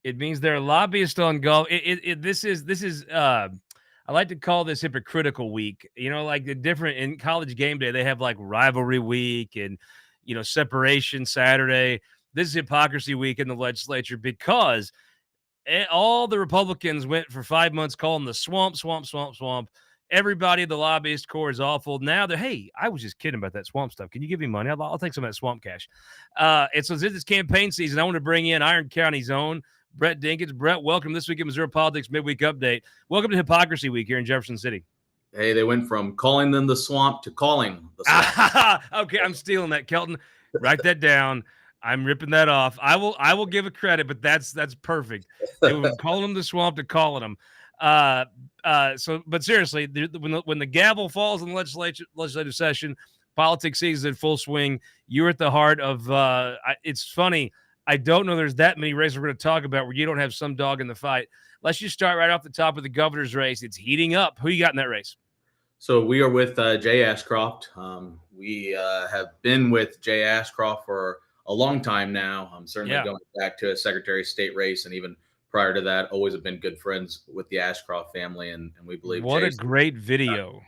It means they're lobbyists on golf. This is I like to call this hypocritical week. You know, like the different in college game day, they have like rivalry week and separation Saturday. This is hypocrisy week in the legislature because all the Republicans went for 5 months calling the swamp, swamp, swamp, swamp. Everybody, the lobbyist corps is awful. Now they're, hey, I was just kidding about that swamp stuff. Can you give me money? I'll take some of that swamp cash. And so since it's campaign season, I want to bring in Iron County's own Brett Dinkins. Brett, welcome this week in Missouri Politics Midweek Update. Welcome to Hypocrisy Week here in Jefferson City. Hey, they went from calling them the swamp to calling the swamp. Okay, I'm stealing that, Kelton. Write that down. I'm ripping that off. I will give a credit, but that's perfect. They were calling them the swamp to calling them. But seriously, when the gavel falls in the legislative session, politics season in full swing. You're at the heart of. It's funny. I don't know there's that many races we're going to talk about where you don't have some dog in the fight. Let's just start right off the top of the governor's race. It's heating up. Who you got in that race? So we are with Jay Ashcroft. We have been with Jay Ashcroft for a long time now. I'm certainly going back to a Secretary of State race, and even prior to that, always have been good friends with the Ashcroft family, and we believe. What a great video!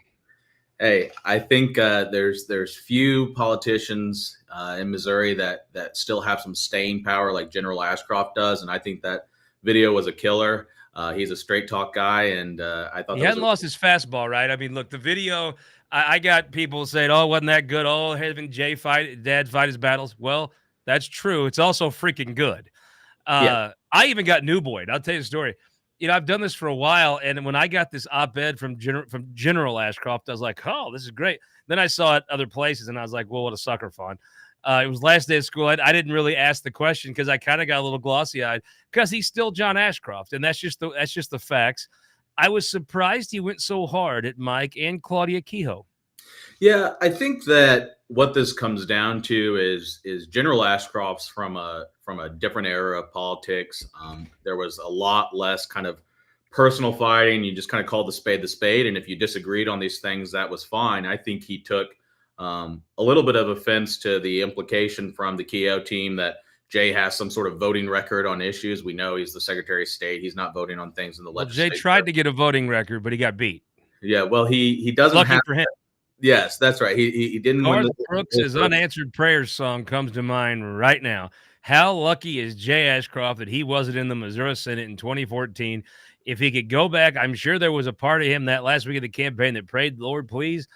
Hey, I think there's few politicians in Missouri that still have some staying power like General Ashcroft does, and I think that video was a killer. He's a straight talk guy, and I thought he hadn't lost his fastball, right? I mean, look, the video. I got people saying, "Oh, wasn't that good? Oh, having Dad fight his battles." Well, that's true. It's also freaking good. I even got New Boyd. I'll tell you a story. I've done this for a while, and when I got this op-ed from General Ashcroft, I was like, "Oh, this is great." Then I saw it other places, and I was like, "Well, what a sucker, Faughn." It was last day of school. I didn't really ask the question because I kind of got a little glossy-eyed because he's still John Ashcroft, and that's just the facts. I was surprised he went so hard at Mike and Claudia Kehoe. Yeah, I think that what this comes down to is General Ashcroft's from a different era of politics. There was a lot less kind of personal fighting. You just kind of called the spade, and if you disagreed on these things, that was fine. I think he took a little bit of offense to the implication from the Kehoe team that Jay has some sort of voting record on issues. We know he's the Secretary of State. He's not voting on things in the legislature. Jay tried to get a voting record, but he got beat. Yeah, well, he doesn't. Lucky for him. Yes, that's right. He didn't win. Garth Brooks' Unanswered Prayers song comes to mind right now. How lucky is Jay Ashcroft that he wasn't in the Missouri Senate in 2014? If he could go back, I'm sure there was a part of him that last week of the campaign that prayed, "Lord, please,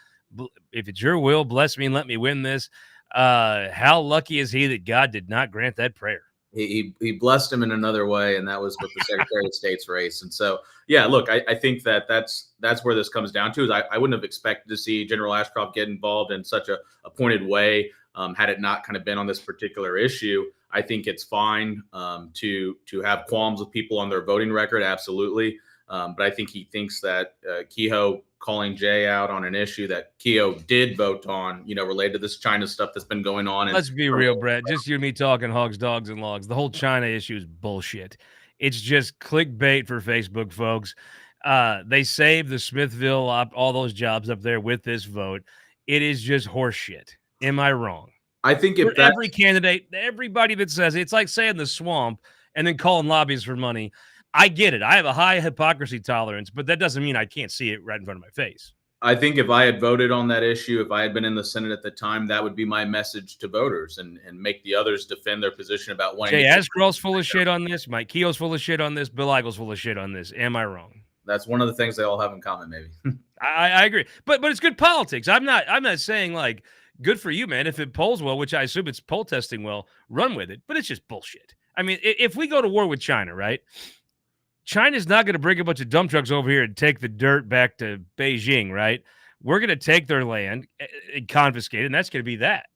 if it's your will, bless me and let me win this." How lucky is he that God did not grant that prayer? He blessed him in another way, and that was with the Secretary of State's race. And so, yeah, look, I think that's where this comes down to. Is I wouldn't have expected to see General Ashcroft get involved in such a pointed way had it not kind of been on this particular issue. I think it's fine to have qualms with people on their voting record, absolutely. But I think he thinks that Kehoe calling Jay out on an issue that Kehoe did vote on, related to this China stuff that's been going on. Let's be real, Brett. Just you and me talking hogs, dogs, and logs. The whole China issue is bullshit. It's just clickbait for Facebook, folks. They saved the Smithville, all those jobs up there with this vote. It is just horseshit. Am I wrong? I think if every candidate, everybody that says it's like saying the swamp and then calling lobbyists for money. I get it. I have a high hypocrisy tolerance, but that doesn't mean I can't see it right in front of my face. I think if I had voted on that issue, if I had been in the Senate at the time, that would be my message to voters and make the others defend their position about wanting. Jay Ashcroft's full of shit on this. Mike Kehoe's full of shit on this. Bill Eigle's full of shit on this. Am I wrong? That's one of the things they all have in common, maybe. I agree. But it's good politics. I'm not saying like good for you, man. If it polls well, which I assume it's poll testing well, run with it. But it's just bullshit. I mean, if we go to war with China, right? China's not going to bring a bunch of dump trucks over here and take the dirt back to Beijing, right? We're going to take their land and confiscate it, and that's going to be that.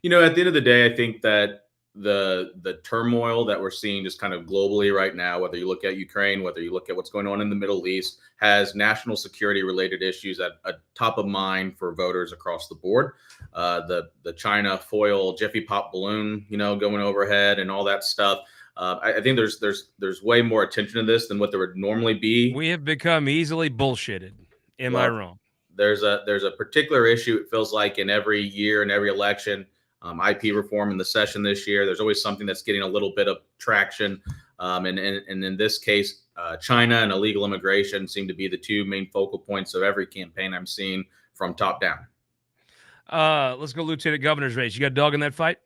At the end of the day, I think that the turmoil that we're seeing just kind of globally right now, whether you look at Ukraine, whether you look at what's going on in the Middle East, has national security related issues at top of mind for voters across the board. The China foil Jiffy Pop balloon, going overhead and all that stuff. I think there's way more attention to this than what there would normally be. We have become easily bullshitted. Am I wrong? There's a particular issue, it feels like, in every year and every election. IP reform in the session this year, there's always something that's getting a little bit of traction. And in this case, China and illegal immigration seem to be the two main focal points of every campaign I'm seeing from top down. Let's go lieutenant governor's race. You got a dog in that fight?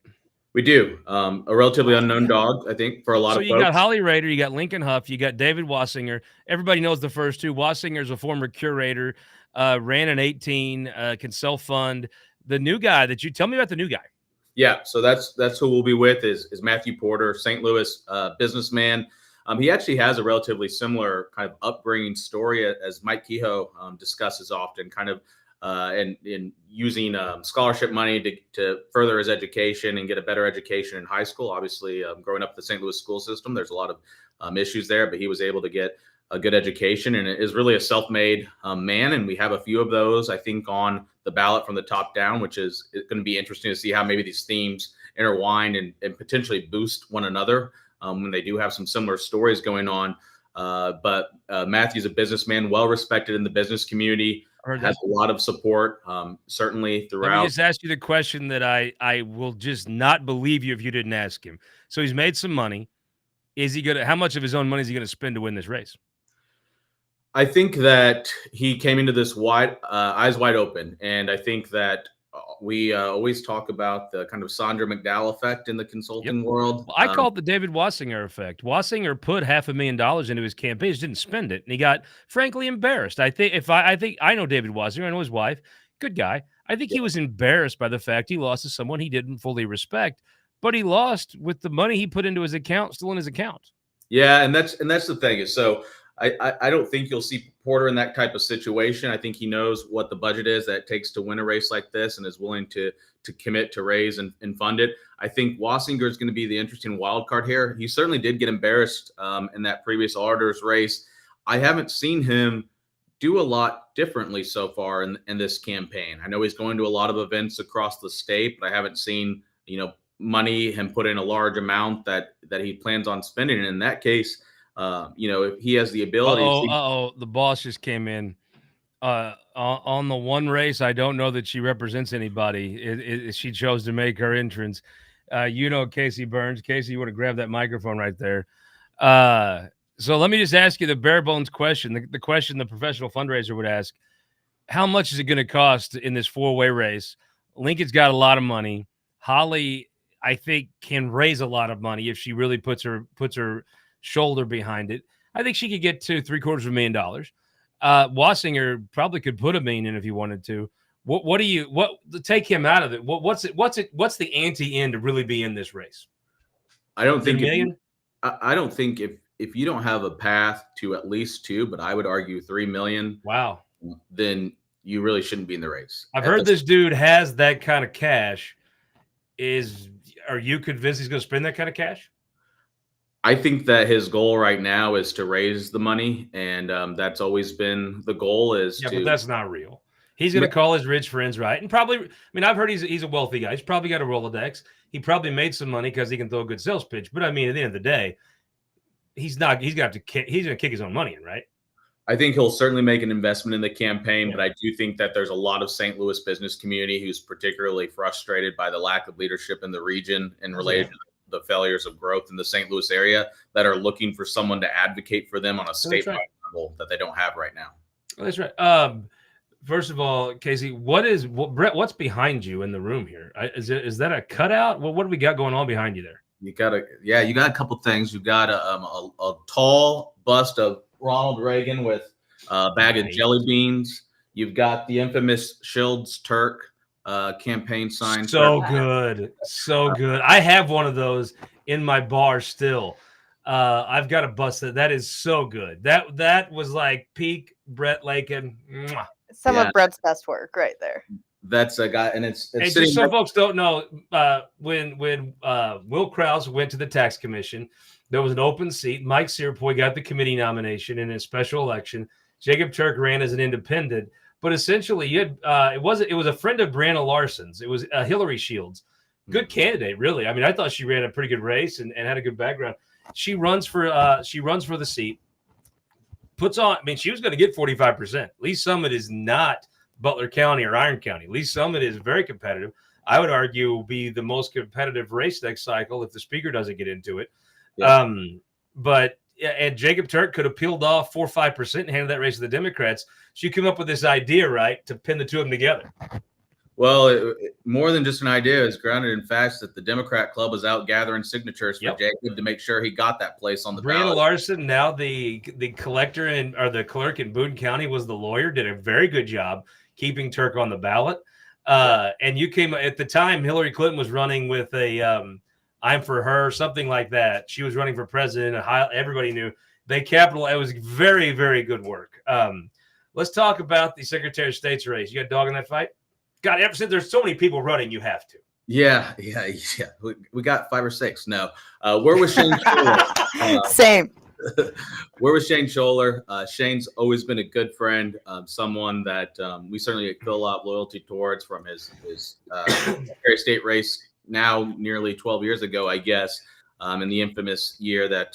We do. A relatively unknown dog, I think, for a lot So of you folks. got Holly Rader, you got Lincoln Huff, you got David Wassinger. Everybody knows the first two. Wassinger's a former curator, ran an 18, can self-fund. The new guy that you tell me about the new guy. Yeah, so that's who we'll be with is Matthew Porter, St. Louis businessman. He actually has a relatively similar kind of upbringing story as Mike Kehoe discusses often, kind of in using scholarship money to further his education and get a better education in high school. Obviously, growing up the St. Louis school system, there's a lot of issues there, but he was able to get a good education and is really a self-made man. And we have a few of those, I think, on the ballot from the top down, which is going to be interesting to see how maybe these themes intertwine and potentially boost one another when they do have some similar stories going on. But Matthew's a businessman, well respected in the business community, has a lot of support, certainly throughout. Let me just ask you the question that I will just not believe you if you didn't ask him. So he's made some money. Is he how much of his own money is he going to spend to win this race? I think that he came into this eyes wide open. And I think that we always talk about the kind of Sandra McDowell effect in the consulting world. Well, I call it the David Wassinger effect. Wassinger put $500,000 into his campaign, just didn't spend it, and he got frankly embarrassed. I think I know David Wassinger, I know his wife, good guy. I think he was embarrassed by the fact he lost to someone he didn't fully respect, but he lost with the money he put into his account still in his account. Yeah, and that's the thing is so. I don't think you'll see Porter in that type of situation. I think he knows what the budget is that it takes to win a race like this and is willing to commit to raise and fund it. I think Wassinger is going to be the interesting wild card here. He certainly did get embarrassed in that previous auditors race. I haven't seen him do a lot differently so far in this campaign. I know he's going to a lot of events across the state, but I haven't seen, money him put in a large amount that he plans on spending. And in that case, if he has the ability. The boss just came in. On the one race, I don't know that she represents anybody. She chose to make her entrance. Casey Burns. Casey, you want to grab that microphone right there. So let me just ask you the bare bones question, the question the professional fundraiser would ask. How much is it going to cost in this four-way race? Lincoln's got a lot of money. Holly, I think, can raise a lot of money if she really puts her shoulder behind it. I think she could get to $750,000. Wassinger probably could put $1 million in if he wanted to. What take him out of it? What's the ante in to really be in this race? I don't think I don't think if you don't have a path to at least 2, but I would argue 3 million. Wow. Then you really shouldn't be in the race. I've heard this dude has that kind of cash. Are you convinced he's going to spend that kind of cash? I think that his goal right now is to raise the money, and that's always been the goal. But that's not real. He's going to call his rich friends, right? And probably, I've heard he's a wealthy guy. He's probably got a Rolodex. He probably made some money because he can throw a good sales pitch. But at the end of the day, he's going to kick his own money in, right? I think he'll certainly make an investment in the campaign, but I do think that there's a lot of St. Louis business community who's particularly frustrated by the lack of leadership in the region and related to the failures of growth in the St. Louis area that are looking for someone to advocate for them on a statewide level that they don't have right now. That's right. First of all, Casey, Brett, what's behind you in the room here? Is that a cutout? What do we got going on behind you there? You got a couple things. You've got a tall bust of Ronald Reagan with a bag of jelly beans. You've got the infamous Shields Turk campaign sign. So good. I have one of those in my bar still. I've got a bust that is so good. That was like peak Brett Lakin. Some of Brett's best work right there. That's a guy, and it's just so folks don't know, when Will Krause went to the tax commission, there was an open seat. Mike Searpoy got the committee nomination in a special election. Jacob Turk ran as an independent, but essentially you had it was a friend of Brianna Larson's. It was Hillary Shields, good candidate, really. I thought she ran a pretty good race and had a good background. She runs for the seat. Puts on. She was going to get 45%. Lee Summit is not Butler County or Iron County. Lee Summit is very competitive. I would argue will be the most competitive race next cycle if the speaker doesn't get into it. Yeah. But and Jacob Turk could have peeled off 4 or 5% and handed that race to the Democrats. So you came up with this idea, right, to pin the two of them together. Well, more than just an idea, is grounded in facts that the Democrat club was out gathering signatures for Jacob to make sure he got that place on the Brianna ballot. Larson, now the collector or the clerk in Boone County, was the lawyer, did a very good job keeping Turk on the ballot. And you came at the time, Hillary Clinton was running with a I'm for her, something like that. She was running for president. Everybody knew they capitalized. It was very, very good work. Let's talk about the Secretary of State's race. You got a dog in that fight? God, ever since there's so many people running, you have to. Yeah. We got 5 or 6. No. Where was Shane Scholler? Same. Where was Shane Scholler? Shane's always been a good friend, someone that we certainly feel a lot of loyalty towards from his Secretary of State race now nearly 12 years ago, I guess, in the infamous year that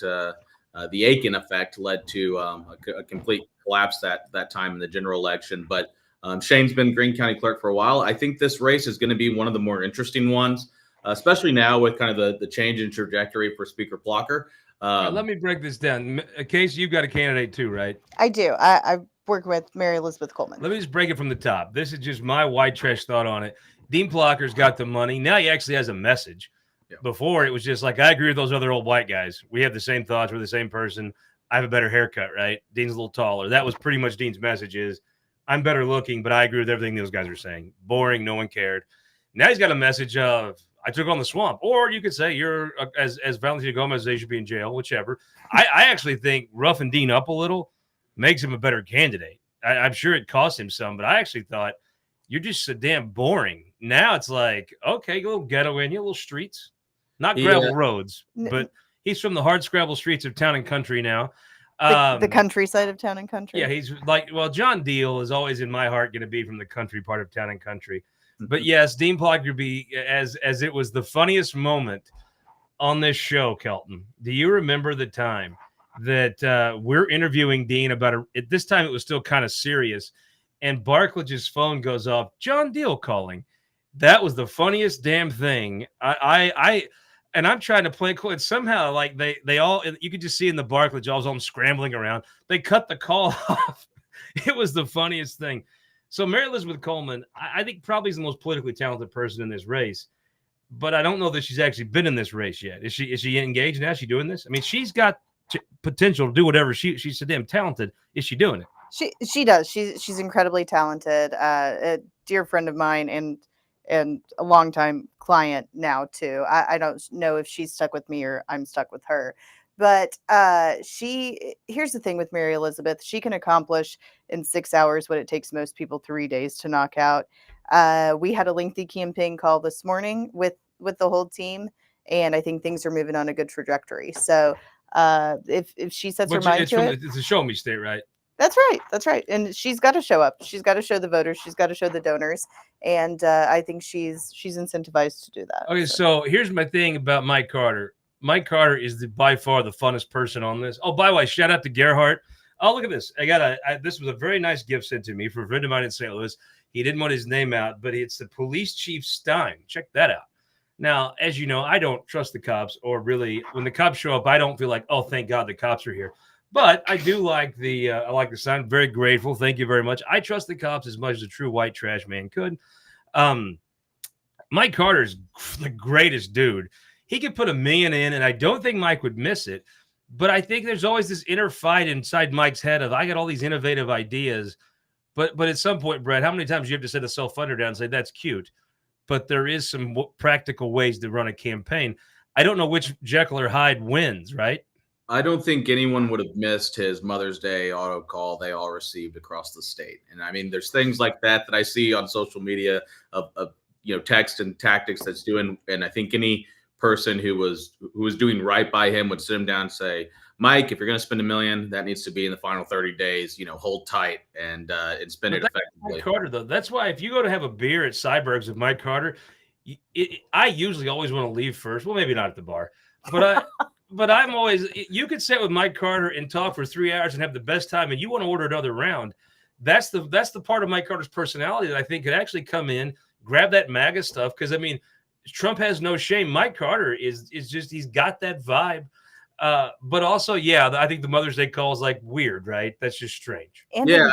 the Aiken effect led to a complete collapse that time in the general election. But Shane's been Greene County clerk for a while. I think this race is going to be one of the more interesting ones, especially now with kind of the change in trajectory for Speaker Plocher. Let me break this down. Case, you've got a candidate too, right? I do. I work with Mary Elizabeth Coleman. Let me just break it from the top. This is just my white trash thought on it. Dean Plocker's got the money. Now he actually has a message. Yeah. Before, it was just like, I agree with those other old white guys. We have the same thoughts. We're the same person. I have a better haircut, right? Dean's a little taller. That was pretty much Dean's message is, I'm better looking, but I agree with everything those guys are saying. Boring. No one cared. Now he's got a message of, I took on the swamp. Or you could say you're, as Valentina Gomez, they should be in jail, whichever. I actually think roughing Dean up a little makes him a better candidate. I'm sure it cost him some, but I actually thought, you're just so damn boring. Now it's like, okay, a little ghetto in you, a little streets. Not gravel roads, but he's from the hard scrabble streets of Town and Country now. The countryside of Town and Country. Yeah, he's like, well, John Deal is always in my heart going to be from the country part of Town and Country. But yes, Dean Plocker be as it was the funniest moment on this show, Kelton. Do you remember the time that we're interviewing Dean about at this time it was still kind of serious, and Barklage's phone goes off, John Deal calling. That was the funniest damn thing. And I'm trying to play cool. And somehow, like they all, you could just see in the Barklage, all of them scrambling around. They cut the call off. It was the funniest thing. So Mary Elizabeth Coleman, I think probably is the most politically talented person in this race. But I don't know that she's actually been in this race yet. Is she engaged now? Is she doing this? I mean, she's got potential to do whatever. She's so damn talented. Is she doing it? She does. She's incredibly talented. A dear friend of mine and a longtime client now too. I don't know if she's stuck with me or I'm stuck with her. But here's the thing with Mary Elizabeth. She can accomplish in 6 hours what it takes most people 3 days to knock out. We had a lengthy campaign call this morning with the whole team, and I think things are moving on a good trajectory. So if she sets her mind to it. It's a show me state, right? That's right. And she's got to show up. She's got to show the voters. She's got to show the donors. And I think she's incentivized to do that. Okay, so here's my thing about Mike Carter. Mike Carter is by far the funnest person on this. Oh, by the way, shout out to Gerhardt. Oh, look at this. This was a very nice gift sent to me for a friend of mine in St. Louis. He didn't want his name out, but it's the police chief Stein. Check that out. Now, as you know, I don't trust the cops, or really when the cops show up, I don't feel like, oh, thank God the cops are here. But I do like the sign. Very grateful. Thank you very much. I trust the cops as much as a true white trash man could. Mike Carter's the greatest dude. He could put $1 million in, and I don't think Mike would miss it. But I think there's always this inner fight inside Mike's head of, I got all these innovative ideas. But at some point, Brett, how many times do you have to set a self-funder down and say, that's cute, but there is some practical ways to run a campaign. I don't know which Jekyll or Hyde wins, right? I don't think anyone would have missed his Mother's Day auto call they all received across the state. And I mean, there's things like that I see on social media of text and tactics that's doing. And I think any person who was doing right by him would sit him down and say, Mike, if you're going to spend $1 million, that needs to be in the final 30 days, hold tight and spend it effectively. Mike Carter, though, that's why if you go to have a beer at Cyberg's with Mike Carter, I usually always want to leave first. Well, maybe not at the bar, but I'm always, you could sit with Mike Carter and talk for 3 hours and have the best time, and you want to order another round. That's the part of Mike Carter's personality that I think could actually come in, grab that MAGA stuff. Because I mean, Trump has no shame. Mike Carter is just, he's got that vibe. But also, yeah, I think the Mother's Day call is like weird, right? That's just strange. And Yeah,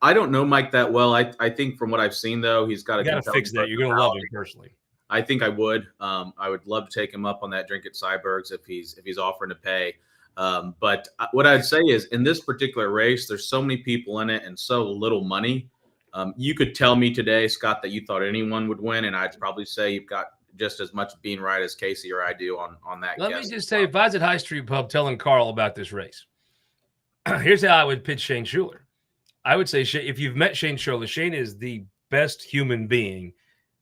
I don't know Mike that well. I think from what I've seen though, he's got You a got to compelling fix that. You're going to love him personality. personally. I think I would. I would love to take him up on that drink at Cyberg's if he's offering to pay. But what I'd say is in this particular race, there's so many people in it and so little money. You could tell me today, Scott, that you thought anyone would win, and I'd probably say you've got just as much being right as Casey or I do on that. Let me just say, if I was at High Street Pub telling Carl about this race, here's how I would pitch Shane Schuler. I would say, if you've met Shane Schuler, Shane is the best human being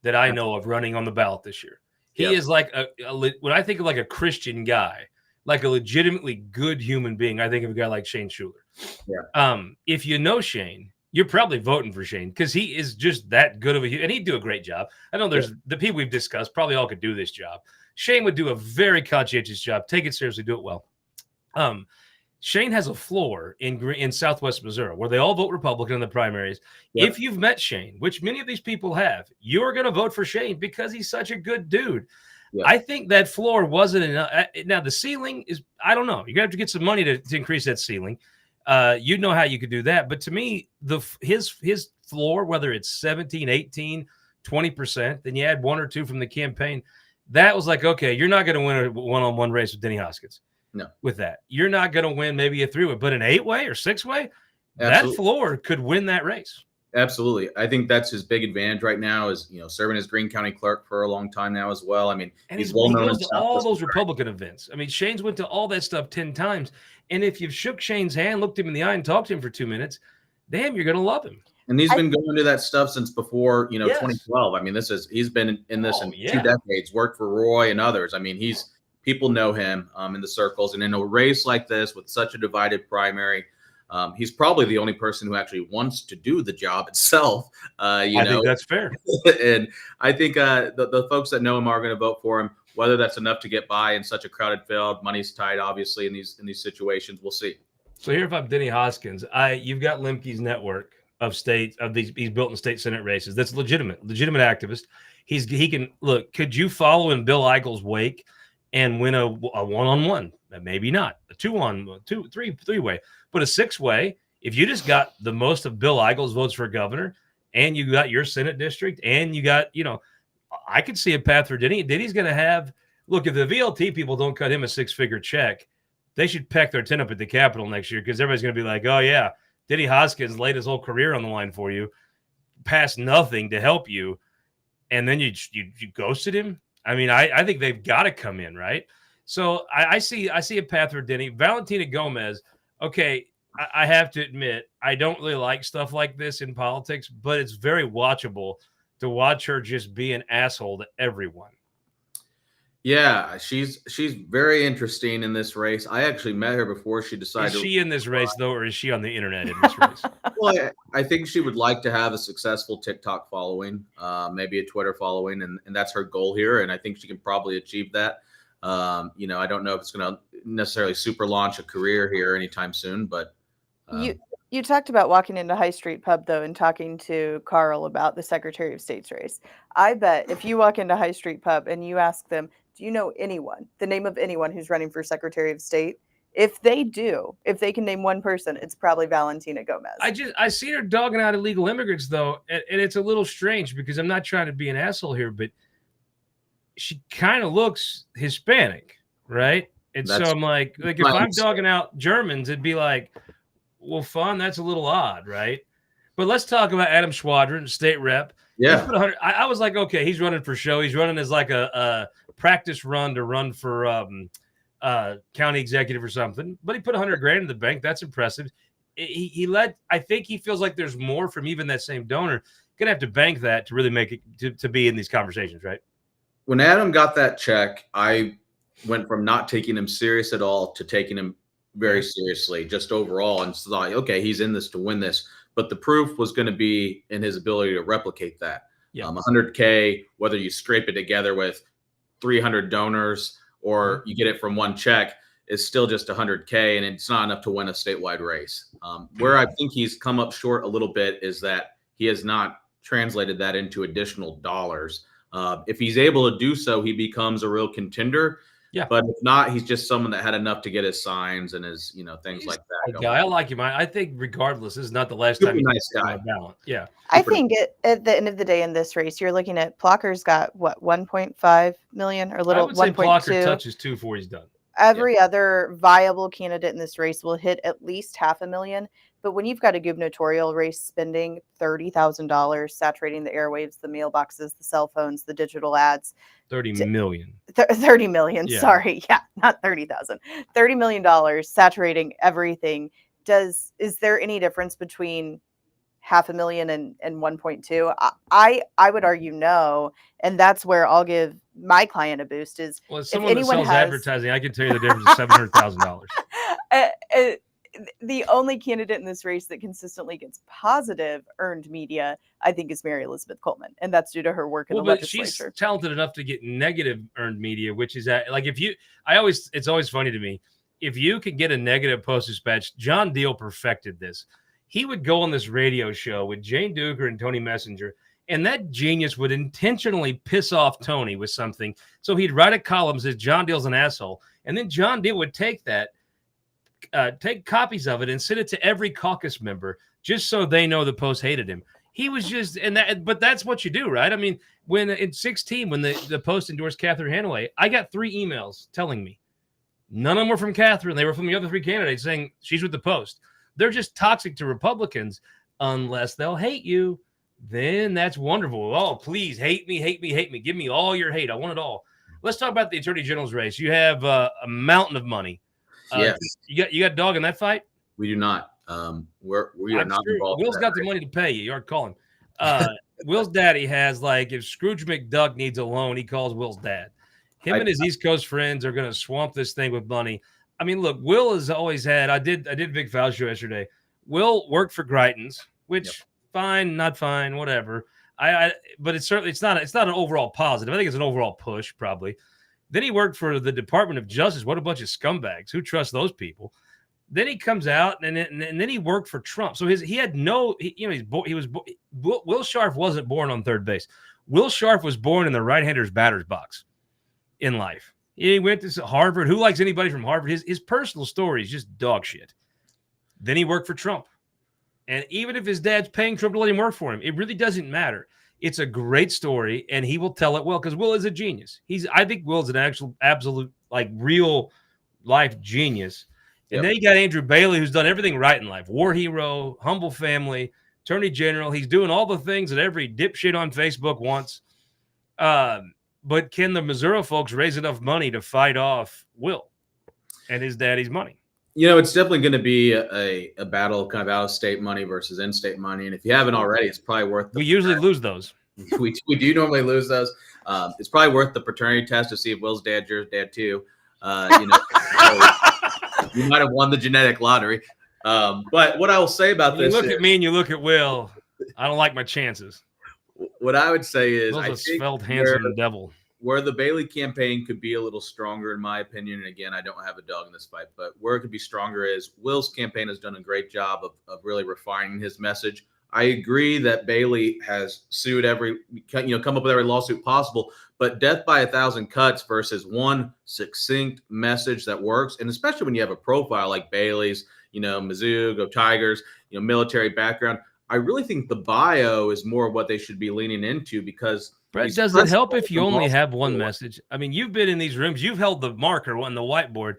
that I know of running on the ballot this year. He is like when I think of like a Christian guy, like a legitimately good human being, I think of a guy like Shane Schuler. Yeah. If you know Shane, you're probably voting for Shane because he is just that good of a, and he'd do a great job. I know there's the people we've discussed probably all could do this job. Shane would do a very conscientious job. Take it seriously, do it well. Shane has a floor in Southwest Missouri where they all vote Republican in the primaries. Yep. If you've met Shane, which many of these people have, you're going to vote for Shane because he's such a good dude. Yep. I think that floor wasn't enough. Now, the ceiling is, I don't know. You're going to have to get some money to increase that ceiling. You know how you could do that. But to me, his floor, whether it's 17, 18, 20%, then you add 1 or 2 from the campaign, that was like, okay, you're not going to win a one-on-one race with Denny Hoskins. No, with that, you're not going to win maybe a 3-way, but an 8-way or 6-way, that floor could win that race. Absolutely. I think that's his big advantage right now is, serving as Greene County clerk for a long time now as well. I mean, and he's well known to all those Republican events. I mean, Shane's went to all that stuff 10 times. And if you've shook Shane's hand, looked him in the eye and talked to him for 2 minutes, damn, you're going to love him. And he's been going to that stuff since before, 2012. I mean, he's been in this 2 decades, worked for Roy and others. I mean, people know him in the circles, and in a race like this with such a divided primary, he's probably the only person who actually wants to do the job itself. I think that's fair. And I think the folks that know him are going to vote for him. Whether that's enough to get by in such a crowded field, money's tight, obviously, in these situations. We'll see. So here, if I'm Denny Hoskins, you've got Lemke's network of he's built in state Senate races. That's legitimate activist. He can look. Could you follow in Bill Eigels' wake and win a one-on-one? Maybe not a 3-way, but a 6-way. If you just got the most of Bill Eigels' votes for governor, and you got your Senate district, and you got, I could see a path for Denny. Denny's going to have. Look, if the VLT people don't cut him a 6-figure check, they should pack their tent up at the Capitol next year because everybody's going to be like, oh yeah, Denny Hoskins laid his whole career on the line for you, passed nothing to help you, and then you ghosted him. I mean, I think they've got to come in, right? So I see a path for Denny. Valentina Gomez, okay, I have to admit, I don't really like stuff like this in politics, but it's very watchable to watch her just be an asshole to everyone. Yeah, she's very interesting in this race. I actually met her before she decided. Is she in this race, though, or is she on the internet in this race? Well, I think she would like to have a successful TikTok following, maybe a Twitter following, and that's her goal here. And I think she can probably achieve that. I don't know if it's going to necessarily super launch a career here anytime soon, but you talked about walking into High Street Pub, though, and talking to Carl about the Secretary of State's race. I bet if you walk into High Street Pub and you ask them, do you know the name of anyone who's running for Secretary of State? If they can name one person, it's probably Valentina Gomez. I see her dogging out illegal immigrants, though, and it's a little strange because I'm not trying to be an asshole here, but she kind of looks Hispanic, right? And so I'm like if I'm dogging out Germans, it'd be like, well, fun. That's a little odd, right? But let's talk about Adam Schwadron, state rep. Yeah, I was like, okay, he's running for show. He's running as like a practice run to run for county executive or something. But he put $100,000 in the bank. That's impressive. He led. I think he feels like there's more from even that same donor. Gonna have to bank that to really make it to be in these conversations, right? When Adam got that check, I went from not taking him serious at all to taking him very seriously, just overall, and thought, okay, he's in this to win this. But the proof was going to be in his ability to replicate that. Yeah. $100K, whether you scrape it together with 300 donors or you get it from one check, is still just $100K, and it's not enough to win a statewide race. Where I think he's come up short a little bit is that he has not translated that into additional dollars. If he's able to do so, he becomes a real contender. Yeah. But if not, he's just someone that had enough to get his signs and his, things He's like that. a going. guy. I like him. I think regardless, this is not the last Super time he's nice guy. on balance. Yeah. I think at the end of the day in this race, you're looking at Plocker's got what 1.5 million or I little would say 1.2. Plocker touches 2 before he's done. Every other viable candidate in this race will hit at least $500,000. But when you've got a gubernatorial race spending $30,000, saturating the airwaves, the mailboxes, the cell phones, the digital ads, 30 million. 30 million. Yeah. Sorry. Yeah. Not 30,000, $30 million saturating everything. Is there any difference between $500,000 and 1.2? I would argue no. And that's where I'll give my client a boost is Well, as if someone that anyone sells has advertising, I can tell you the difference is $700,000. The only candidate in this race that consistently gets positive earned media, I think, is Mary Elizabeth Coleman. And that's due to her work in the But legislature. she's talented enough to get negative earned media, which is like it's always funny to me. If you could get a negative post-dispatch, John Deal perfected this. He would go on this radio show with Jane Duker and Tony Messenger, and that genius would intentionally piss off Tony with something. So he'd write a column that says John Deal's an asshole. And then John Deal would take that, take copies of it and send it to every caucus member just so they know the Post hated him. He was just, but that's what you do, right? I mean, when in 2016, when the Post endorsed Catherine Hanaway, I got 3 emails telling me none of them were from Catherine. They were from the other 3 candidates saying she's with the Post. They're just toxic to Republicans unless they'll hate you. Then that's wonderful. Oh, please hate me, hate me, hate me. Give me all your hate. I want it all. Let's talk about the Attorney General's race. You have a mountain of money. Yes. You got a dog in that fight? We do not. We are not involved. Will's got the money to pay you. You aren't calling. Will's daddy has, like, if Scrooge McDuck needs a loan, he calls Will's dad. Him and his East Coast friends are going to swamp this thing with money. I mean, look, Will has always had. I did Big Foul show yesterday. Will worked for Greitens, which fine, not fine, whatever. But it's not an overall positive. I think it's an overall push, probably. Then he worked for the Department of Justice. What a bunch of scumbags. Who trusts those people? Then he comes out and then he worked for Trump. So Will Scharf wasn't born on third base. Will Scharf was born in the right-hander's batter's box in life. He went to Harvard. Who likes anybody from Harvard? His personal story is just dog shit. Then he worked for Trump. And even if his dad's paying Trump to let him work for him, it really doesn't matter. It's a great story, and he will tell it well because Will is a genius. I think Will's an absolute, like, real life genius. And then you got Andrew Bailey, who's done everything right in life. War hero, humble family, attorney general. He's doing all the things that every dipshit on Facebook wants. But can the Missouri folks raise enough money to fight off Will and his daddy's money? It's definitely going to be a battle, kind of out-of-state money versus in-state money. And if you haven't already, it's probably worth We usually lose those. We do normally lose those. It's probably worth the paternity test to see if Will's dad's your dad too. You might have won the genetic lottery. But what I will say about this, you look at me and you look at Will. I don't like my chances. What I would say is, Will's I a think svelte, handsome devil. Where the Bailey campaign could be a little stronger, in my opinion, and again, I don't have a dog in this fight, but where it could be stronger is Will's campaign has done a great job of really refining his message. I agree that Bailey has sued come up with every lawsuit possible, but death by 1,000 cuts versus one succinct message that works, and especially when you have a profile like Bailey's, Mizzou, go Tigers, military background. I really think the bio is more of what they should be leaning into because Brett, does it help if you only have one message? I mean, you've been in these rooms, you've held the marker on the whiteboard.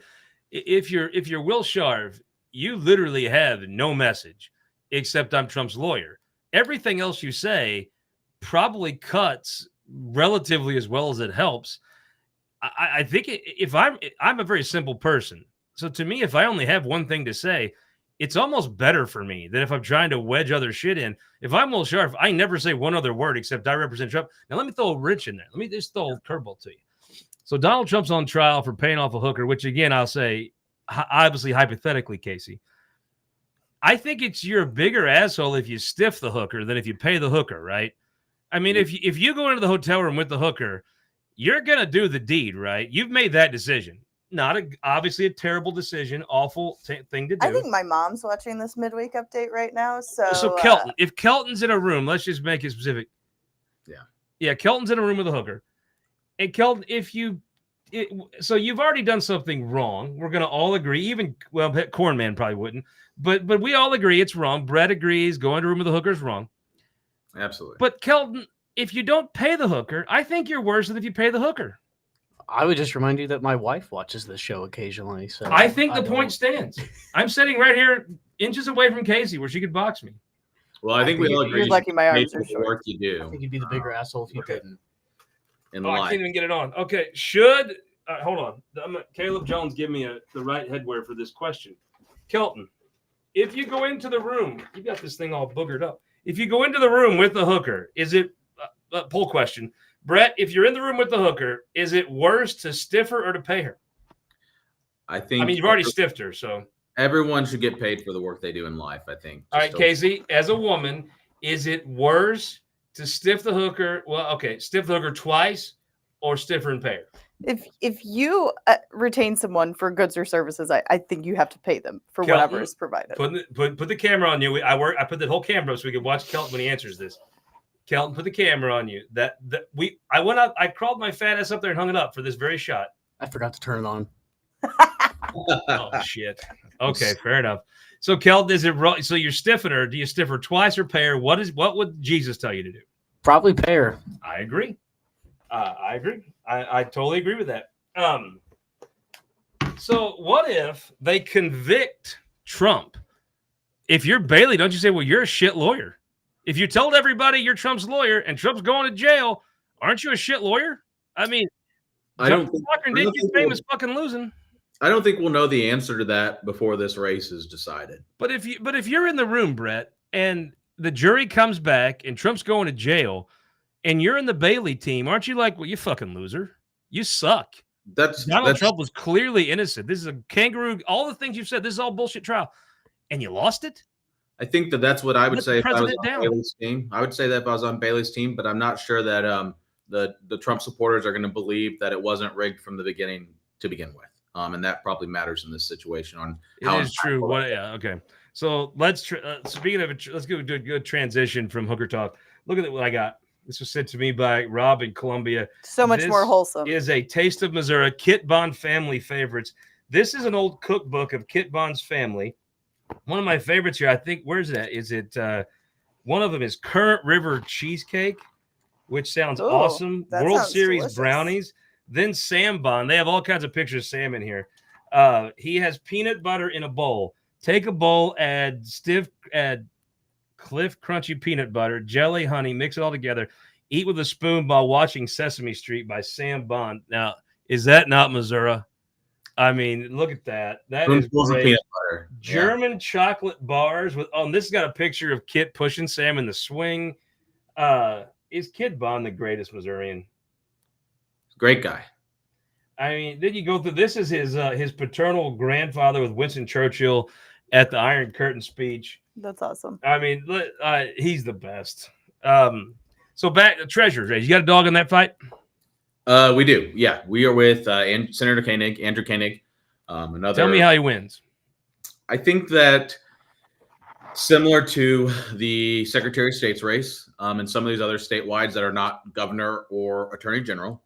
If you're Will Scharf, you literally have no message except I'm Trump's lawyer. Everything else you say probably cuts relatively as well as it helps. I think I'm a very simple person. So to me, if I only have one thing to say, it's almost better for me than if I'm trying to wedge other shit in. If I'm Will Scharf, I never say one other word except I represent Trump. Now, let me throw a wrench in there. Let me just throw a curveball to you. So Donald Trump's on trial for paying off a hooker, which, again, I'll say, obviously, hypothetically, Casey, I think you're a bigger asshole if you stiff the hooker than if you pay the hooker, right? I mean, if you go into the hotel room with the hooker, you're going to do the deed, right? You've made that decision. Obviously a terrible decision, awful thing to do. I think my mom's watching this midweek update right now. So Kelton, if Kelton's in a room, let's just make it specific. Yeah, Kelton's in a room with a hooker. And Kelton, if you so you've already done something wrong. We're going to all agree. Even Corn Man probably wouldn't, but we all agree it's wrong. Brett agrees. Going to room with the hooker is wrong. Absolutely. But Kelton, if you don't pay the hooker, I think you're worse than if you pay the hooker. I would just remind you that my wife watches this show occasionally. So I think the point stands. I'm sitting right here, inches away from Casey, where she could box me. Well, I think we all agree. You're lucky my arms are the short. work you do. I think you'd be the bigger asshole if you didn't. I can't even get it on. Okay, hold on. Caleb Jones give me the right headwear for this question. Kelton, if you go into the room, you got this thing all boogered up. If you go into the room with the hooker, is it poll question? Brett, if you're in the room with the hooker, is it worse to stiff her or to pay her? I think. You've already stiffed her, so everyone should get paid for the work they do in life. I think. All right, Casey, as a woman, is it worse to stiff the hooker? Well, okay, stiff the hooker twice or stiff her and pay her? If you retain someone for goods or services, I think you have to pay them for Kelton, whatever is provided. Put the camera on you. I put the whole camera up so we can watch Kelton when he answers this. Kelton, put the camera on you. I went up. I crawled my fat ass up there and hung it up for this very shot. I forgot to turn it on. Oh shit. Okay, fair enough. So Kelton, is it wrong? So you're stiffing her? Do you stiff her twice or pay her? What would Jesus tell you to do? Probably pay her. I agree. I agree. I totally agree with that. So what if they convict Trump? If you're Bailey, don't you say, well, you're a shit lawyer? If you told everybody you're Trump's lawyer and Trump's going to jail, aren't you a shit lawyer? I mean, I don't think did get famous fucking losing. I don't think we'll know the answer to that before this race is decided. But if you're in the room, Brett, and the jury comes back and Trump's going to jail, and you're in the Bailey team, aren't you like, well, you fucking loser, you suck? Donald Trump was clearly innocent. This is a kangaroo. All the things you've said, this is all bullshit trial, and you lost it. I think that's what I would say if I was on Bailey's team. I would say that if I was on Bailey's team, but I'm not sure that the Trump supporters are going to believe that it wasn't rigged from the beginning to begin with. And that probably matters in this situation. It is true. Okay. So speaking of it, let's do a good transition from hooker talk. Look at what I got. This was sent to me by Rob in Columbia. So much more wholesome. Is a Taste of Missouri Kit Bond family favorites. This is an old cookbook of Kit Bond's family. One of my favorites here, I think, where's it at? Is it one of them is Current River Cheesecake, which sounds awesome. World Series delicious. Brownies. Then Sam Bond. They have all kinds of pictures of Sam in here. He has peanut butter in a bowl. Take a bowl, add Cliff Crunchy peanut butter, jelly, honey, mix it all together. Eat with a spoon while watching Sesame Street by Sam Bond. Now, is that not Missouri? I mean, look at that. That is great. Peanut butter. German chocolate bars with and this has got a picture of Kit pushing Sam in the swing. Is Kit Bond the greatest Missourian? Great guy. I mean, then you go through this is his paternal grandfather with Winston Churchill at the Iron Curtain speech. That's awesome. I mean, he's the best. So back to Treasures. You got a dog in that fight? We do. Yeah, we are with Senator Koenig, Andrew Koenig. Tell me how he wins. I think that similar to the Secretary of State's race and some of these other statewide that are not governor or attorney general,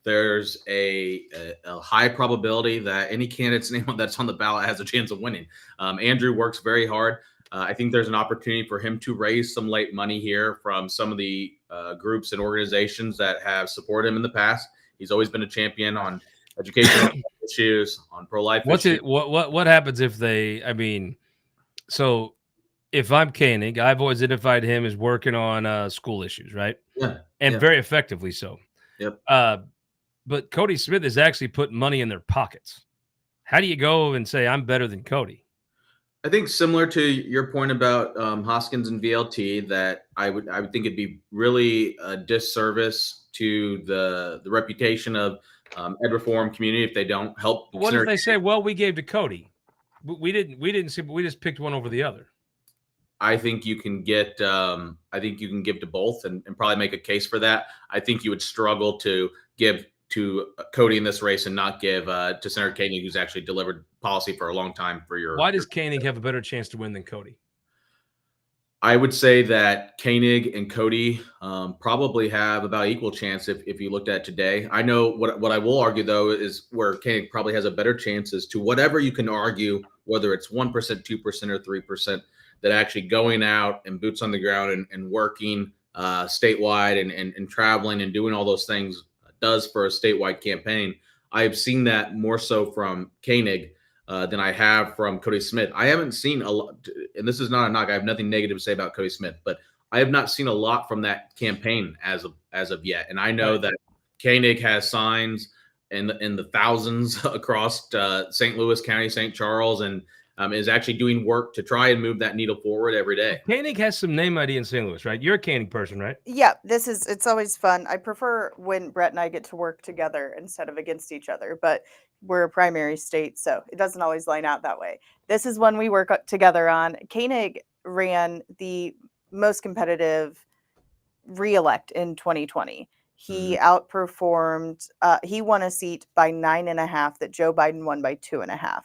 there's a high probability that any candidate's name that's on the ballot has a chance of winning. Andrew works very hard. I think there's an opportunity for him to raise some late money here from some of the groups and organizations that have supported him in the past. He's always been a champion on educational issues, on pro-life issues. What happens if they? I mean, so if I'm Koenig, I've always identified him as working on school issues, right? Yeah, and very effectively so. Yep. But Cody Smith is actually putting money in their pockets. How do you go and say I'm better than Cody? I think similar to your point about Hoskins and VLT, that I would think it'd be really a disservice to the reputation of ed reform community if they don't help. What if they say, well, we gave to Cody? We didn't see, but we just picked one over the other. I think you can get. I think you can give to both and probably make a case for that. I think you would struggle to give to Cody in this race and not give to Senator Koenig, who's actually delivered policy for a long time for your. Why does Koenig have a better chance to win than Cody? I would say that Koenig and Cody probably have about equal chance if you looked at today. I know what I will argue, though, is where Koenig probably has a better chance is to whatever you can argue, whether it's 1%, 2%, or 3%, that actually going out and boots on the ground and working statewide and traveling and doing all those things does for a statewide campaign. I have seen that more so from Koenig than I have from Cody Smith. I haven't seen a lot, and this is not a knock. I have nothing negative to say about Cody Smith, but I have not seen a lot from that campaign as of yet. And I know that Koenig has signs in the thousands across St. Louis County, St. Charles, and is actually doing work to try and move that needle forward every day. Koenig has some name ID in St. Louis, right? You're a Koenig person, right? Yeah, it's always fun. I prefer when Brett and I get to work together instead of against each other, but we're a primary state, so it doesn't always line out that way. This is one we work together on. Koenig ran the most competitive reelect in 2020. He outperformed, he won a seat by 9.5 that Joe Biden won by 2.5.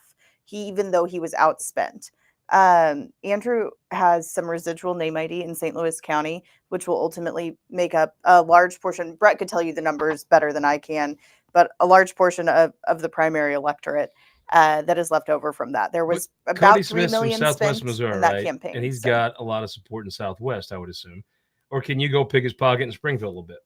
Even though he was outspent. Andrew has some residual name ID in St. Louis County, which will ultimately make up a large portion. Brett could tell you the numbers better than I can, but a large portion of the primary electorate that is left over from that. There was about Cody 3 million from spent Southwest Missouri, in that right? campaign. And he's got a lot of support in Southwest, I would assume. Or can you go pick his pocket in Springfield a little bit?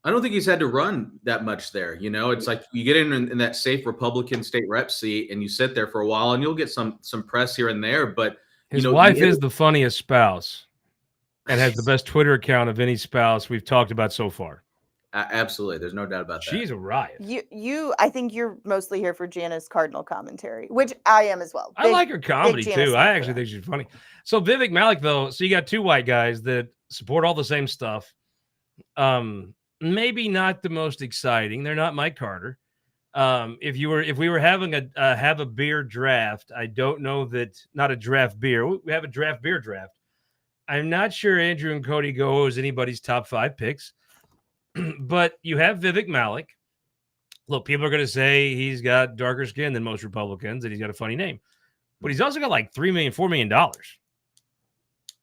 I don't think he's had to run that much there. It's like you get in that safe Republican state rep seat and you sit there for a while and you'll get some press here and there. But his wife is the funniest spouse and has the best Twitter account of any spouse we've talked about so far. Absolutely. There's no doubt about that. She's a riot. I think you're mostly here for Janice Cardinal commentary, which I am as well. I like her comedy too. I actually think she's funny. So Vivek Malik, though, so you got two white guys that support all the same stuff. Maybe not the most exciting. They're not Mike Carter. If we were having a have a beer draft, I don't know that, not a draft beer. We have a draft beer draft. I'm not sure Andrew and Cody go as anybody's top 5 picks, but you have Vivek Malik. Look, people are going to say he's got darker skin than most Republicans and he's got a funny name, but he's also got like $3 million, $4 million. I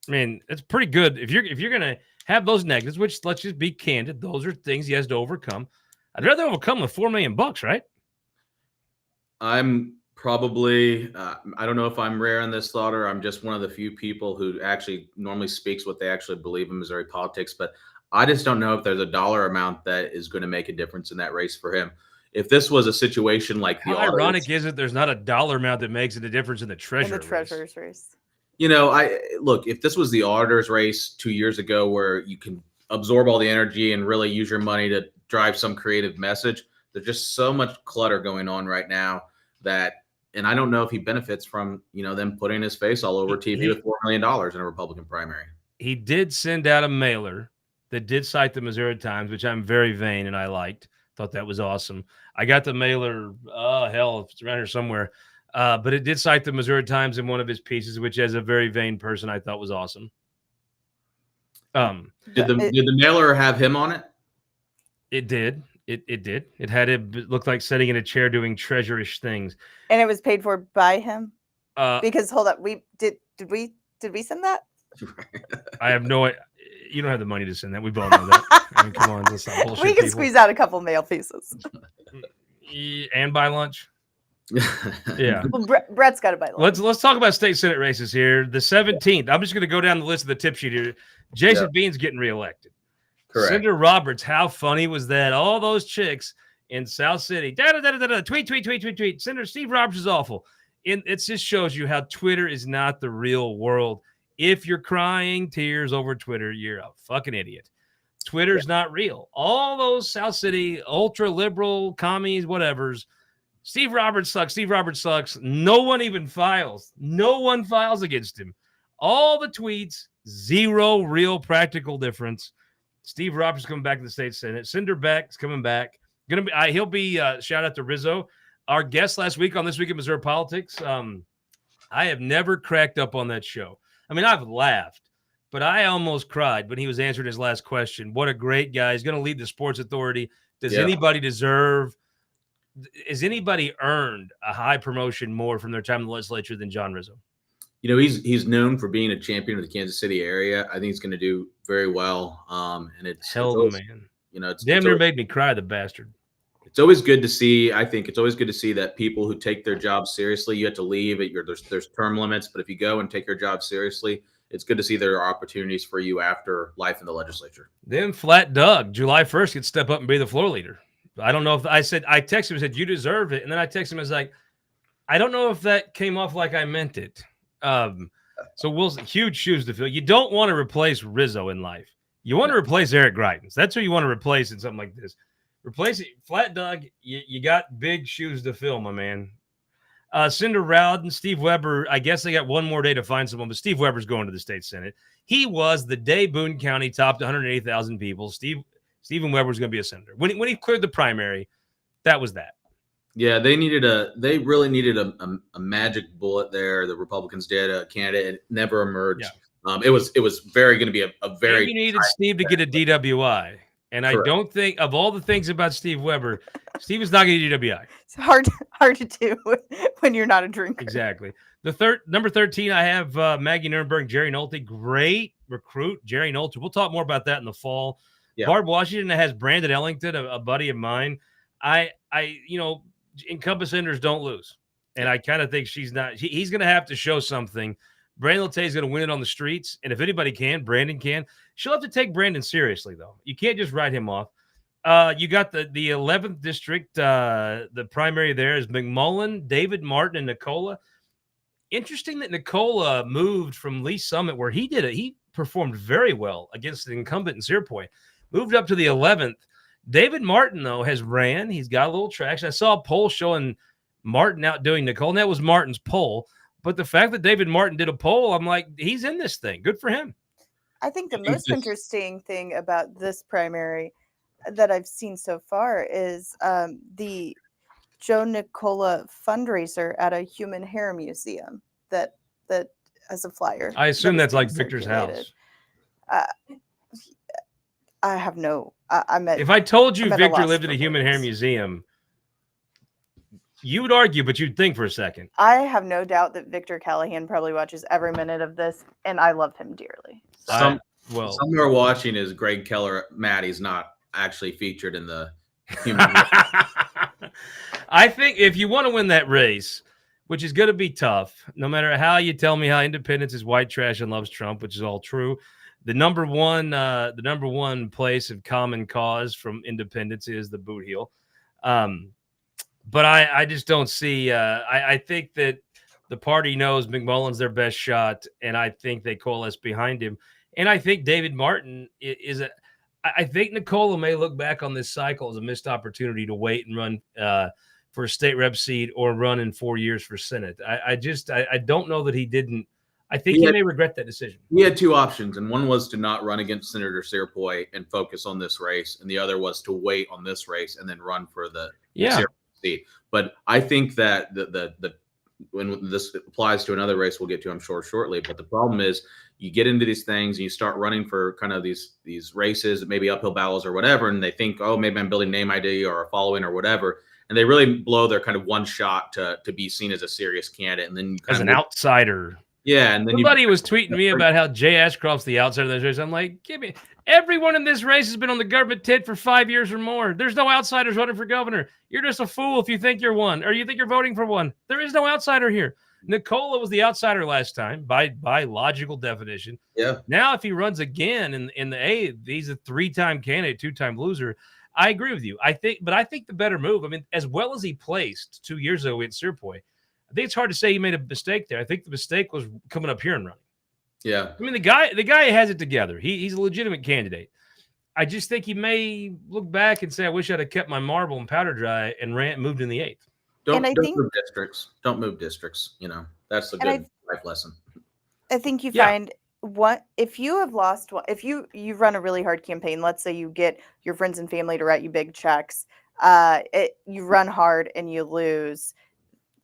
mean, it's pretty good. If you're going to have those negatives, which let's just be candid, those are things he has to overcome. I'd rather overcome with $4 million, right? I'm probably, I don't know if I'm rare in this thought or I'm just one of the few people who actually normally speaks what they actually believe in Missouri politics, but I just don't know if there's a dollar amount that is going to make a difference in that race for him. If this was a situation like how ironic is it there's not a dollar amount that makes it a difference in the treasurer's race? Look, if this was the auditor's race 2 years ago where you can absorb all the energy and really use your money to drive some creative message, there's just so much clutter going on right now and I don't know if he benefits from, them putting his face all over TV with $4 million in a Republican primary. He did send out a mailer that did cite the Missouri Times, which I'm very vain and I liked. Thought that was awesome. I got the mailer, it's around here somewhere. But it did cite the Missouri Times in one of his pieces, which as a very vain person, I thought was awesome. Did the mailer have him on it? It did. It did. It had it look like sitting in a chair doing treasure-ish things. And it was paid for by him? Because hold up, did we send that? I have no idea. You don't have the money to send that. We both know that. I mean, come on, let's not bullshit. We can squeeze out a couple mail pieces. And buy lunch. Yeah. Well, Brett's got to buy lunch. Let's talk about state senate races here. The 17th. I'm just going to go down the list of the tip sheet here. Jason Bean's getting reelected. Correct. Senator Roberts, how funny was that? All those chicks in South City. Tweet. Senator Steve Roberts is awful. It just shows you how Twitter is not the real world. If you're crying tears over Twitter, you're a fucking idiot. Twitter's not real. All those South City ultra liberal commies, whatevers. Steve Roberts sucks. No one even files. No one files against him. All the tweets, zero real practical difference. Steve Roberts coming back to the state senate. Cinder Beck's coming back. He'll be shout out to Rizzo, our guest last week on This Week in Missouri Politics. I have never cracked up on that show. I mean, I've laughed, but I almost cried when he was answering his last question. What a great guy. He's going to lead the sports authority. Has anybody earned a high promotion more from their time in the legislature than John Rizzo? he's known for being a champion of the Kansas City area. I think he's going to do very well. And it's Hell of a always, man. it's Damn near always, made me cry, the bastard. it's always good to see. I think it's always good to see that people who take their job seriously, you have to leave at there's term limits, but if you go and take your job seriously, it's good to see there are opportunities for you after life in the legislature. Then Flat Doug, July 1st, could step up and be the floor leader. I don't know if I texted him and said, you deserve it. And then I texted him, I was like, I don't know if that came off like I meant it. So huge shoes to fill. You don't want to replace Rizzo in life. You want to replace Eric Greitens. That's who you want to replace in something like this. Replace it. Flat Doug, you got big shoes to fill, my man. Cinder Rowden, Steve Weber, I guess they got one more day to find someone, but Steve Weber's going to the state Senate. He was the day Boone County topped 180,000 people. Stephen Weber's going to be a senator. When he cleared the primary, that was that. Yeah, they really needed a magic bullet there. The Republicans did. A candidate. It never emerged. Yeah. It was very going to be a very. And you needed Steve to get a DWI. And Correct. I don't think, of all the things about Steve Weber, Steve is not going to get a DWI. It's hard to do when you're not a drinker. Exactly. Number 13, I have Maggie Nurnberg, Jerry Nolte. Great recruit, Jerry Nolte. We'll talk more about that in the fall. Yeah. Barb Washington has Brandon Ellington, a buddy of mine. Incumbent senators don't lose. And I kind of think he's going to have to show something. Brandon Latay is going to win it on the streets. And if anybody can, Brandon can. She'll have to take Brandon seriously, though. You can't just write him off. You got the 11th district. The primary there is McMullen, David Martin, and Nicola. Interesting that Nicola moved from Lee Summit, where he performed very well against the incumbent in Searpoint. Moved up to the 11th. David Martin, though, has ran. He's got a little traction. I saw a poll showing Martin outdoing Nicole, and that was Martin's poll. But the fact that David Martin did a poll, I'm like, he's in this thing. Good for him. I think the most interesting thing about this primary that I've seen so far is the Joe Nicola fundraiser at a human hair museum that as a flyer. I assume that's like Victor's house. I have no. If I told you Victor lived at a human hair museum, you would argue, but you'd think for a second. I have no doubt that Victor Callahan probably watches every minute of this, and I love him dearly. Some who are watching is Greg Keller. Maddie's not actually featured in the human hair. I think if you want to win that race, which is going to be tough, no matter how you tell me how independence is white trash and loves Trump, which is all true. The number one place of common cause from independence is the boot heel. But I just don't see. I think that the party knows McMullen's their best shot, and I think they coalesce behind him. And I think David Martin I think Nicola may look back on this cycle as a missed opportunity to wait and run for a state rep seat or run in 4 years for Senate. I don't know that he didn't. I think he may regret that decision. He had two options, and one was to not run against Senator Searpoy and focus on this race, and the other was to wait on this race and then run for the Searpoy seat. But I think that when this applies to another race we'll get to, I'm sure, shortly. But the problem is you get into these things and you start running for kind of these races, maybe uphill battles or whatever, and they think, oh, maybe I'm building name ID or a following or whatever. And they really blow their kind of one shot to be seen as a serious candidate. And then as an outsider. Yeah, and then somebody was tweeting me about how Jay Ashcroft's the outsider of this race. I'm like, everyone in this race has been on the government tit for 5 years or more. There's no outsiders running for governor. You're just a fool if you think you're one or you think you're voting for one. There is no outsider here. Nicola was the outsider last time by logical definition. Yeah. Now, if he runs again in the A, he's a 3-time candidate, 2-time loser. I agree with you. I think the better move. I mean, as well as he placed 2 years ago at Searpoy, I think it's hard to say he made a mistake there. I think the mistake was coming up here and running. Yeah. I mean, the guy has it together. He's a legitimate candidate. I just think he may look back and say, I wish I'd have kept my marble and powder dry and moved in the 8th. Don't move districts. Don't move districts. That's a good life lesson. I think you find if you have lost one, if you run a really hard campaign, let's say you get your friends and family to write you big checks, you run hard and you lose.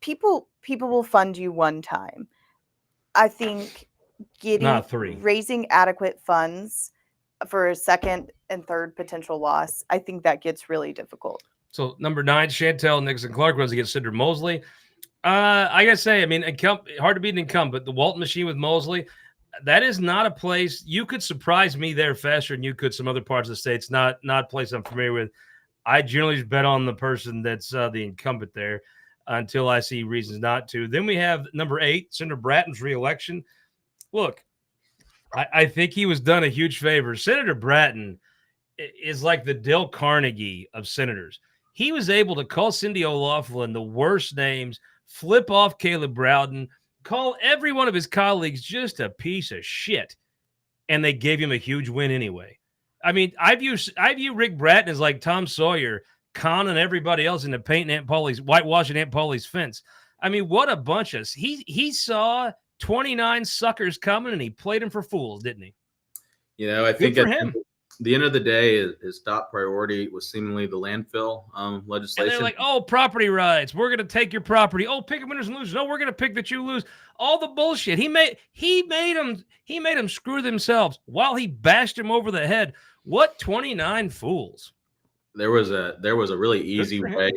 People will fund you one time. I think raising adequate funds for a second and third potential loss, I think that gets really difficult. So number 9, Chantel Nixon Clark runs against Cinder Mosley. I gotta say, I mean, hard to beat an incumbent. The Walton Machine with Mosley, that is not a place you could surprise me there faster than you could some other parts of the state. It's not a place I'm familiar with. I generally just bet on the person that's the incumbent there until I see reasons not to. Then we have number 8, Senator Bratton's reelection. Look, I think he was done a huge favor. Senator Bratton is like the Dale Carnegie of senators. He was able to call Cindy O'Loughlin the worst names, flip off Caleb Browden, call every one of his colleagues just a piece of shit, and they gave him a huge win anyway. I mean, I view Rick Bratton as like Tom Sawyer conning everybody else into painting whitewashing Aunt Polly's fence. I mean, what a bunch of he saw 29 suckers coming and he played them for fools, didn't he? You know, I think Good for him. the end of the day, his top priority was seemingly the landfill legislation. And they're like, oh, property rights. We're going to take your property. Oh, pick winners and losers. No, we're going to pick that you lose. All the bullshit. He made them screw themselves while he bashed him over the head. What 29 fools. There was a really easy way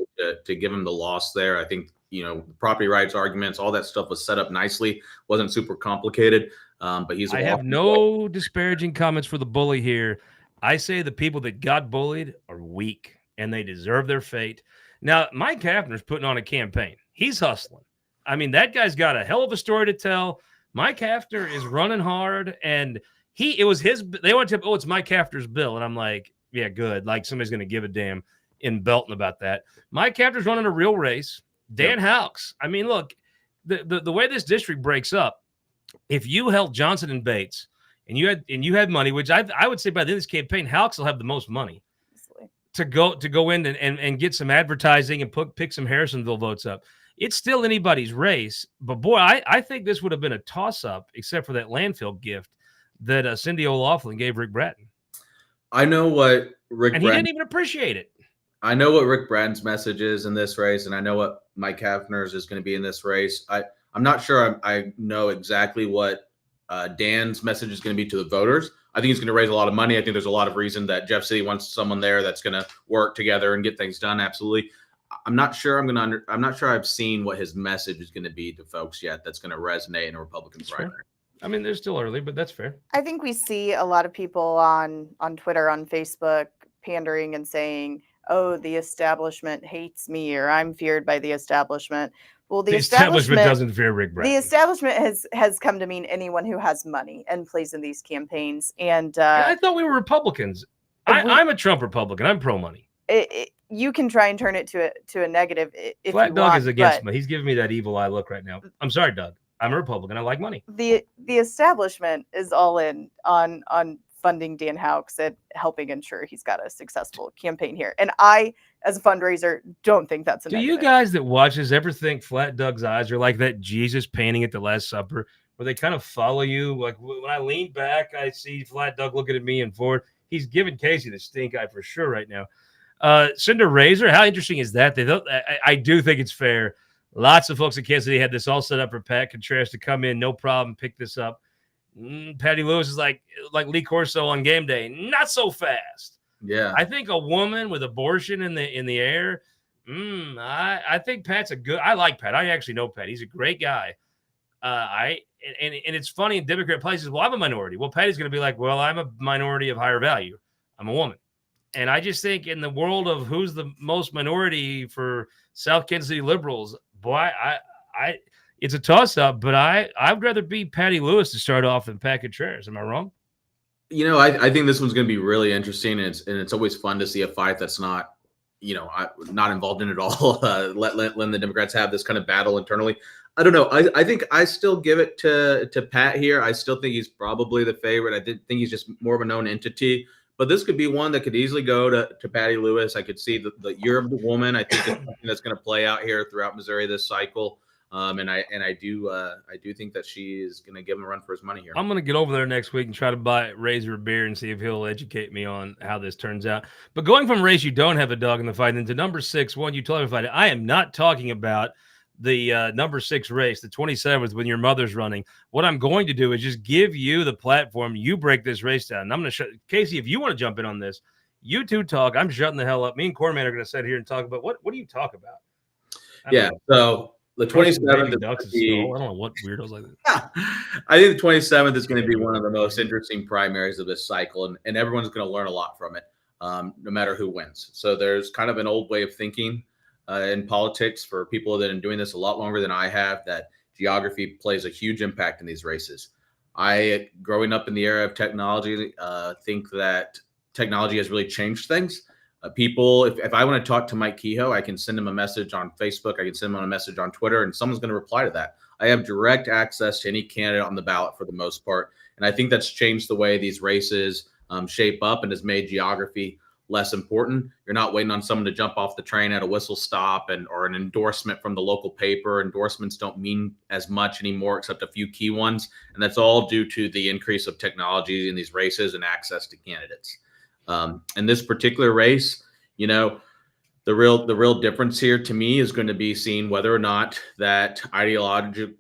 to give him the loss there. I think, you know, property rights arguments, all that stuff was set up nicely. Wasn't super complicated. But I have no disparaging comments for the bully here. I say the people that got bullied are weak and they deserve their fate. Now, Mike Hafner's putting on a campaign. He's hustling. I mean, that guy's got a hell of a story to tell. Mike Hafner is running hard, and it was his. They want to, it's Mike Hafner's bill, and I'm like, yeah, good. Like somebody's going to give a damn in Belton about that. Mike Hafner's running a real race. Dan Houcks. I mean, look, the way this district breaks up, if you held Johnson and Bates, and you had money, which I would say by the end of this campaign, Houcks will have the most money to go in and get some advertising and pick some Harrisonville votes up. It's still anybody's race, but boy, I think this would have been a toss-up, except for that landfill gift that Cindy O'Loughlin gave Rick Bratton. I know what he didn't even appreciate it. I know what Rick Bratton's message is in this race, and I know what Mike Hafner's is going to be in this race. I'm not sure I know exactly what Dan's message is going to be to the voters. I think he's going to raise a lot of money. I think there's a lot of reason that Jeff City wants someone there that's going to work together and get things done. Absolutely. I'm not sure I'm not sure I've seen what his message is going to be to folks yet that's going to resonate in a Republican primary. I mean, they're still early, but that's fair. I think we see a lot of people on Twitter, on Facebook, pandering and saying, oh, the establishment hates me, or I'm feared by the establishment. Well, the establishment doesn't fear Rick Bratton. The establishment has come to mean anyone who has money and plays in these campaigns. And I thought we were Republicans. I'm a Trump Republican. I'm pro money. You can try and turn it to a negative if Flat you Doug want, is against me. He's giving me that evil eye look right now. I'm sorry, Doug. I'm a Republican. I like money. The establishment is all in on funding Dan Houcks and helping ensure he's got a successful campaign here. And I, as a fundraiser, don't think that's a Do negative. you guys that watch this ever think Flat Doug's eyes are like that Jesus painting at the Last Supper, where they kind of follow you? Like when I lean back, I see Flat Doug looking at me and forward. He's giving Casey the stink eye for sure right now. Cinder Razor, how interesting is that? I do think it's fair. Lots of folks in Kansas City had this all set up for Pat Contreras to come in, no problem, pick this up. Patty Lewis is like Lee Corso on game day, not so fast. Yeah, I think a woman with abortion in the air. I think Pat's I like Pat. I actually know Pat. He's a great guy. And it's funny in Democrat places. Well, I'm a minority. Well, Patty's going to be like, well, I'm a minority of higher value. I'm a woman. And I just think in the world of who's the most minority for South Kansas City liberals, boy, it's a toss-up, but I'd rather be Patty Lewis to start off than Pat Contreras. Am I wrong? You know, I think this one's going to be really interesting, and it's always fun to see a fight that's not involved in it all. Let the Democrats have this kind of battle internally. I don't know. I think I still give it to Pat here. I still think he's probably the favorite. I think he's just more of a known entity. But this could be one that could easily go to Patty Lewis. I could see the year of the woman. I think it's something that's going to play out here throughout Missouri this cycle. And I do think that she is going to give him a run for his money here. I'm going to get over there next week and try to buy Razor a beer and see if he'll educate me on how this turns out. But going from race you don't have a dog in the fight into number 6, one you totally fight. I am not talking about the number 6 race, the 27th, when your mother's running. What I'm going to do is just give you the platform. You break this race down. And I'm going to Casey, if you want to jump in on this, you two talk. I'm shutting the hell up. Me and Corman are going to sit here and talk about what do you talk about? So The Crushing 27th baby is ducks gonna is skull. be, I don't know what weirdos like that. I think the 27th is going to be one of the most interesting primaries of this cycle, and everyone's going to learn a lot from it, no matter who wins. So there's kind of an old way of thinking in politics for people that have been doing this a lot longer than I have, that geography plays a huge impact in these races. I, growing up in the era of technology, think that technology has really changed things. People, if I want to talk to Mike Kehoe, I can send him a message on Facebook. I can send him a message on Twitter, and someone's going to reply to that. I have direct access to any candidate on the ballot for the most part. And I think that's changed the way these races shape up and has made geography less important. You're not waiting on someone to jump off the train at a whistle stop or an endorsement from the local paper. Endorsements don't mean as much anymore, except a few key ones. And that's all due to the increase of technology in these races and access to candidates. In this particular race, the real difference here to me is going to be seeing whether or not that ideology,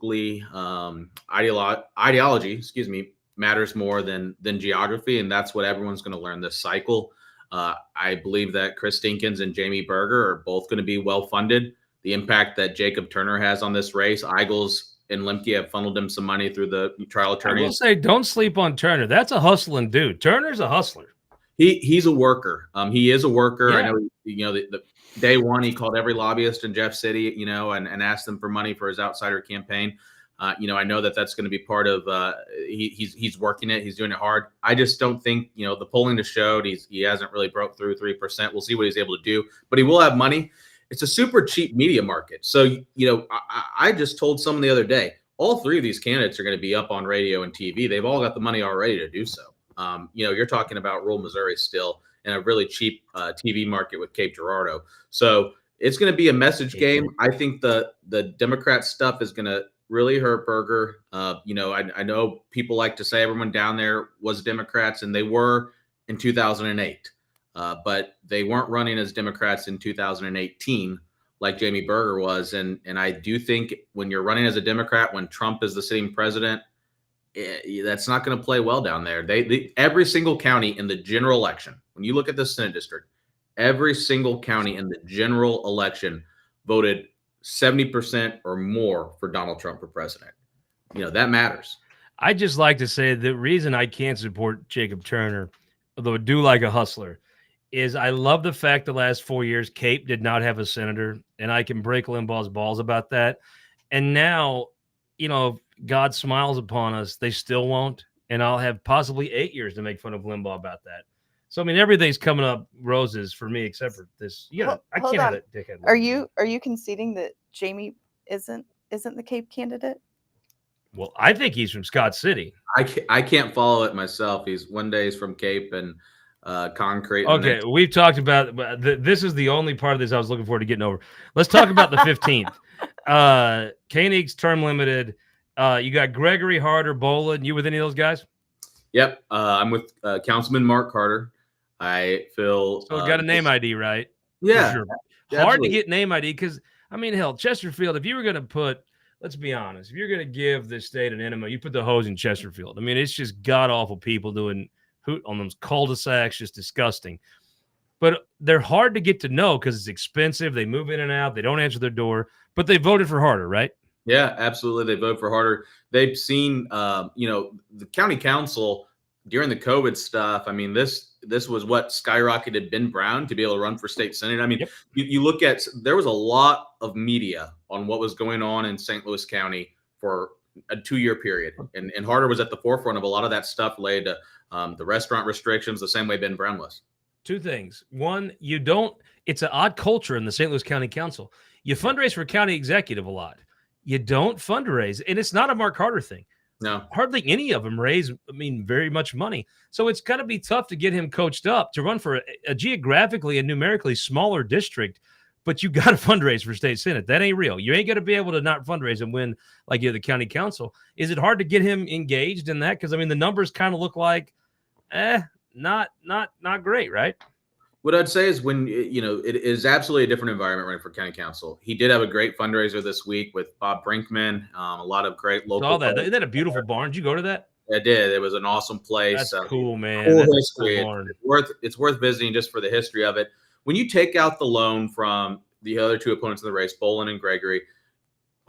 matters more than geography, and that's what everyone's going to learn this cycle. I believe that Chris Dinkins and Jamie Berger are both going to be well funded. The impact that Jacob Turner has on this race, Eigels and Lemke have funneled him some money through the trial attorneys. I will say, don't sleep on Turner. That's a hustling dude. Turner's a hustler. He's a worker. He is a worker. Yeah. I know, the day one, he called every lobbyist in Jeff City, and asked them for money for his outsider campaign. I know that's going to be part of, he's working it. He's doing it hard. I just don't think, the polling has showed he hasn't really broke through 3%. We'll see what he's able to do, but he will have money. It's a super cheap media market. So, I just told someone the other day, all three of these candidates are going to be up on radio and TV. They've all got the money already to do so. You're talking about rural Missouri still in a really cheap TV market with Cape Girardeau. So it's going to be a message game. I think the Democrat stuff is going to really hurt Berger. I know people like to say everyone down there was Democrats, and they were in 2008, but they weren't running as Democrats in 2018 like Jamie Berger was. And I do think when you're running as a Democrat, when Trump is the sitting president, that's not going to play well down there. Every single county in the general election, when you look at the Senate district, every single county in the general election voted 70% or more for Donald Trump for president. That matters. I just like to say the reason I can't support Jacob Turner, although I do like a hustler, is I love the fact the last 4 years Cape did not have a senator, and I can break Limbaugh's balls about that. And now, God smiles upon us, they still won't. And I'll have possibly 8 years to make fun of Limbaugh about that. So, everything's coming up roses for me, except for this. I can't have that dickhead. Are you conceding that Jamie isn't the Cape candidate? Well, I think he's from Scott City. I can't follow it myself. One day he's from Cape and concrete. Okay, we've talked about this is the only part of this I was looking forward to getting over. Let's talk about the 15th. Koenig's term limited. You got Gregory, Harder, Boland. You with any of those guys? Yep. I'm with Councilman Mark Carter. I feel so. Got a name ID, right? Yeah. Sure. Hard to get name ID because hell, Chesterfield. If you were going to put, let's be honest, if you're going to give the state an enema, you put the hose in Chesterfield. It's just god awful people doing hoot on those cul-de-sacs, just disgusting. But they're hard to get to know because it's expensive. They move in and out. They don't answer their door. But they voted for Harder, right? Yeah, absolutely. They vote for Harder. They've seen, the county council during the COVID stuff. This was what skyrocketed Ben Brown to be able to run for state senate. Yep. You look at, there was a lot of media on what was going on in St. Louis County for a 2-year period. And Harder was at the forefront of a lot of that stuff related to the restaurant restrictions, the same way Ben Brown was. Two things. One, it's an odd culture in the St. Louis County Council. You fundraise for county executive a lot. You don't fundraise, and it's not a Mark Harder thing. No, hardly any of them raise, very much money. So it's going to be tough to get him coached up to run for a geographically and numerically smaller district, but you got to fundraise for state senate. That ain't real. You ain't going to be able to not fundraise and win like you're the county council. Is it hard to get him engaged in that? Because, the numbers kind of look like, not great, right? What I'd say is when, it is absolutely a different environment running for county council. He did have a great fundraiser this week with Bob Brinkman, a lot of great local. Saw that. Isn't that a beautiful barn? Did you go to that? I did. It was an awesome place. That's cool, man. Cool That's history. a cool barn. It's worth visiting just for the history of it. When you take out the loan from the other two opponents in the race, Boland and Gregory,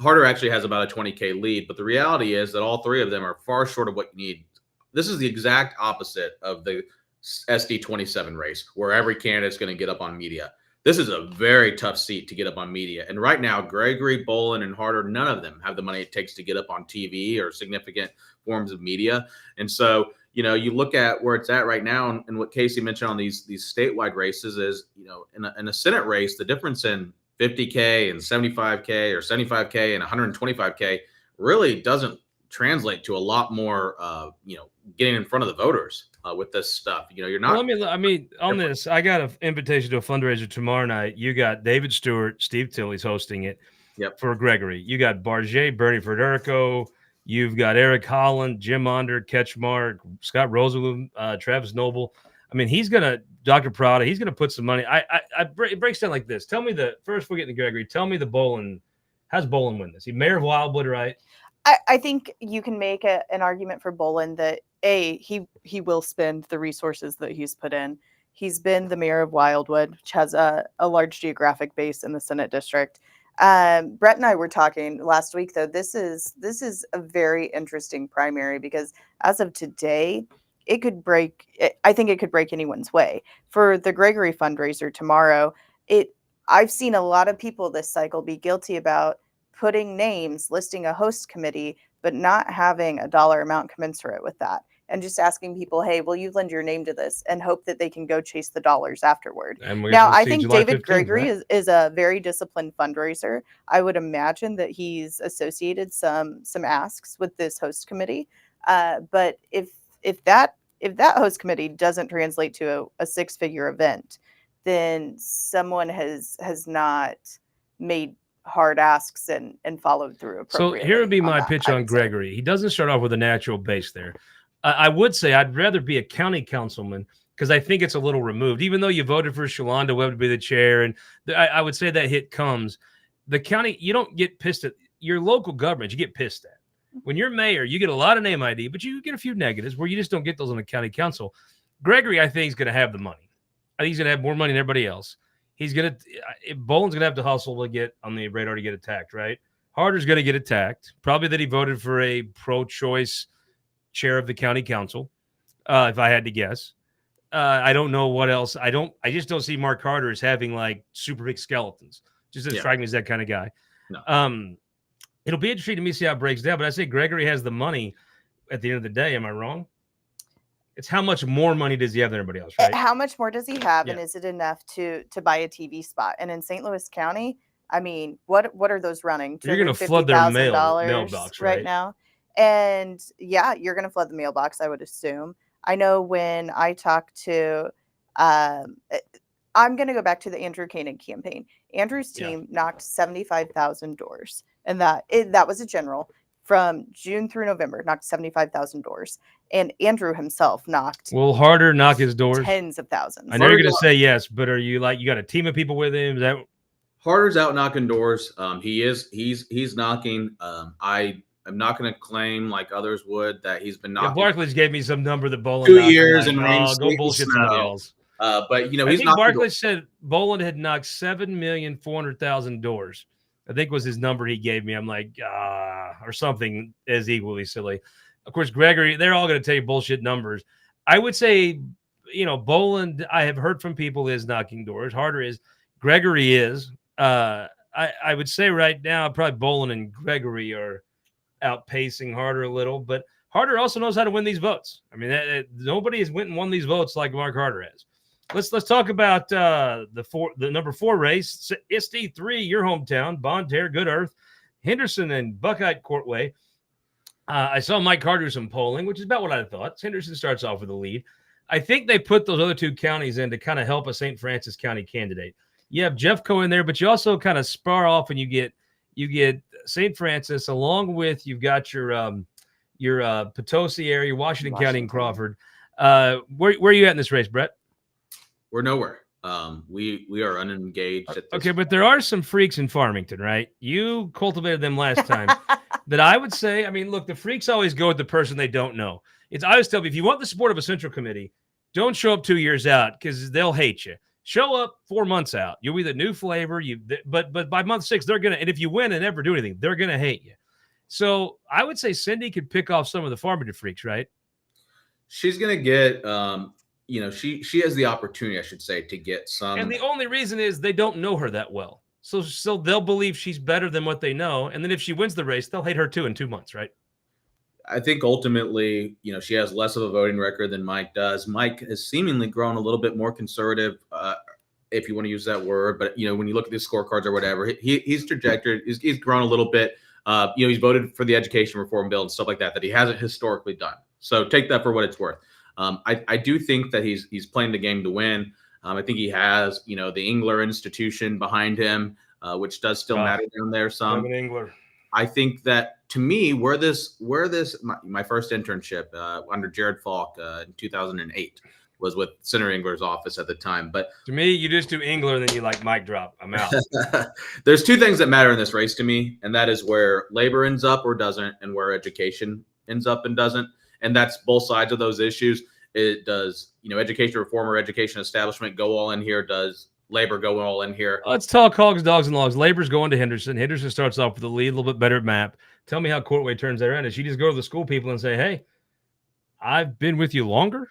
Harder actually has about a 20K lead, but the reality is that all three of them are far short of what you need. This is the exact opposite of the SD27 race, where every candidate's going to get up on media. This is a very tough seat to get up on media. And right now, Gregory, Bolin, and Harder, none of them have the money it takes to get up on TV or significant forms of media. And so, you look at where it's at right now, and what Casey mentioned on these statewide races is, in a Senate race, the difference in 50K and 75K or 75K and 125K really doesn't translate to a lot more, getting in front of the voters with this stuff. You're not. Well, on this, I got an invitation to a fundraiser tomorrow night. You got David Stewart, Steve Tilley's hosting it. Yep. For Gregory. You got Barget, Bernie Federico. You've got Eric Holland, Jim Onder, Ketchmark, Scott Rosenblum, Travis Noble. Dr. Prada, he's going to put some money. It breaks down like this. Tell me first we're getting to Gregory. Tell me how's Bolin win this? He's mayor of Wildwood, right? I think you can make an argument for Bolin that he will spend the resources that he's put in. He's been the mayor of Wildwood, which has a large geographic base in the Senate district. Brett and I were talking last week, though. This is a very interesting primary because as of today, I think it could break anyone's way. For the Gregory fundraiser tomorrow, I've seen a lot of people this cycle be guilty about putting names, listing a host committee, but not having a dollar amount commensurate with that. And just asking people, hey, will you lend your name to this, and hope that they can go chase the dollars afterward. Now, I think July David 15th, Gregory right? is a very disciplined fundraiser. I would imagine that he's associated some asks with this host committee. But if that host committee doesn't translate to a six-figure event, then someone has not made hard asks and followed through appropriately. So here would be my pitch on Gregory. He doesn't start off with a natural base there. I would say I'd rather be a county councilman because I think it's a little removed. Even though you voted for Shalonda Webb to be the chair, and I would say that hit comes. The county, you don't get pissed at your local government. You get pissed at. When you're mayor, you get a lot of name ID, but you get a few negatives where you just don't get those on the county council. Gregory, I think, is going to have the money. I think he's going to have more money than everybody else. Bolin's going to have to hustle to get on the radar to get attacked, right? Harder's going to get attacked. Probably that he voted for a pro-choice chair of the county council, if I had to guess. I don't know what else. I just don't see Mark Harder as having like super big skeletons. Just doesn't strike me as that kind of guy. No. It'll be interesting to me to see how it breaks down, but I say Gregory has the money at the end of the day. Am I wrong? It's how much more money does he have than everybody else, right? How much more does he have, and is it enough to buy a TV spot? And in St. Louis County, what are those running? You're going to flood their mailbox right now. And you're going to flood the mailbox, I would assume. I know when I talked to, I'm going to go back to the Andrew Koenig campaign. Andrew's team knocked 75,000 doors, and that was a general from June through November, knocked 75,000 doors. And Andrew himself knocked. Will Harder knock his doors? Tens of thousands. I know you're going to say yes, but are you you got a team of people with him? Is that Harder's out knocking doors? He's knocking. I'm not going to claim like others would that he's been knocking. Barclays gave me some number that Bolin 2 years and rain. Go bullshit somebody else. But he's I think Barclays said Bolin had knocked 7,400,000 doors. I think was his number he gave me. I'm like, or something as equally silly. Of course, Gregory, they're all going to tell you bullshit numbers. I would say, Bolin, I have heard from people is knocking doors. Harder is. Gregory is. I would say right now, probably Bolin and Gregory are outpacing Harder a little, but Harder also knows how to win these votes. I mean, nobody has went and won these votes like Mark Harder has. Let's talk about the number 4 race, SD3, your hometown, Bonne Terre, Good Earth, Henderson and Buckeye Courtway. I saw Mike Carter do some polling, which is about what I thought. Henderson starts off with the lead. I think they put those other 2 counties in to kind of help a St. Francis County candidate. You have Jeffco in there, but you also kind of spar off and you get St. Francis along with you've got your Potosi area, Washington County, and Crawford. Where are you at in this race, Brett? We're nowhere. We are unengaged at this. Okay, but there are some freaks in Farmington, right? You cultivated them last time. That I would say, look, the freaks always go with the person they don't know. I always tell you, if you want the support of a central committee, don't show up 2 years out because they'll hate you. Show up 4 months out. You'll be the new flavor. But by month 6, they're gonna, and if you win and never do anything, they're gonna hate you. So I would say Cindy could pick off some of the Farmington freaks, right? She's gonna get, she has the opportunity, I should say, to get some. And the only reason is they don't know her that well. So they'll believe she's better than what they know. And then if she wins the race, they'll hate her too in 2 months, right? I think ultimately, she has less of a voting record than Mike does. Mike has seemingly grown a little bit more conservative, if you want to use that word. But, when you look at the scorecards or whatever, he's trajectory, he's grown a little bit. He's voted for the education reform bill and stuff like that he hasn't historically done. So take that for what it's worth. I do think that he's playing the game to win. I think he has, the Engler institution behind him, which does still matter down there some. Engler. I think that, to me, my first internship under Jared Falk in 2008 was with Senator Engler's office at the time. But to me, you just do Engler and then you mic drop. I'm out. There's two things that matter in this race to me, and that is where labor ends up or doesn't, and where education ends up and doesn't. And that's both sides of those issues. It does, education reform or education establishment go all in here? Does labor go all in here? Let's talk hogs, dogs, and logs. Labor's going to Henderson. Henderson starts off with the lead, a little bit better map. Tell me how Courtway turns that around. Does she just go to the school people and say, hey, I've been with you longer?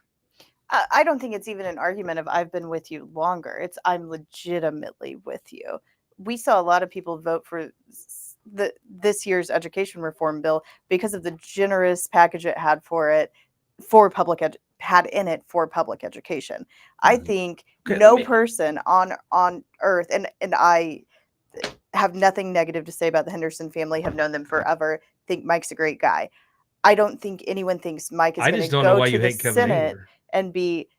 I don't think it's even an argument of I've been with you longer. It's I'm legitimately with you. We saw a lot of people vote for this year's education reform bill because of the generous package it had for public education. I think person on earth, and I have nothing negative to say about the Henderson family, have known them forever, think Mike's a great guy. I don't think anyone thinks Mike is going to go to the Senate and be.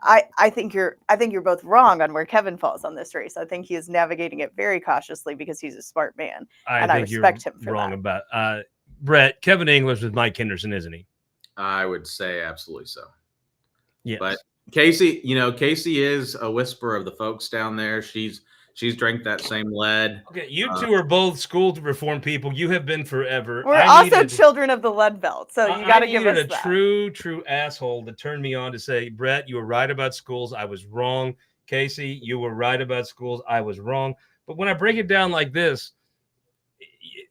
I think you're both wrong on where Kevin falls on this race. I think he is navigating it very cautiously because he's a smart man, and I respect him for wrong that. About Brett. Kevin English with Mike Henderson, isn't he? I would say absolutely so. Yes. But Casey, Casey is a whisper of the folks down there. She's drank that same lead. Okay, you two are both school reform people. You have been forever. We're also children of the lead belt, so you got to give us a that. true asshole to turn me on to say, Brett, you were right about schools. I was wrong. Casey, you were right about schools. I was wrong. But when I break it down like this,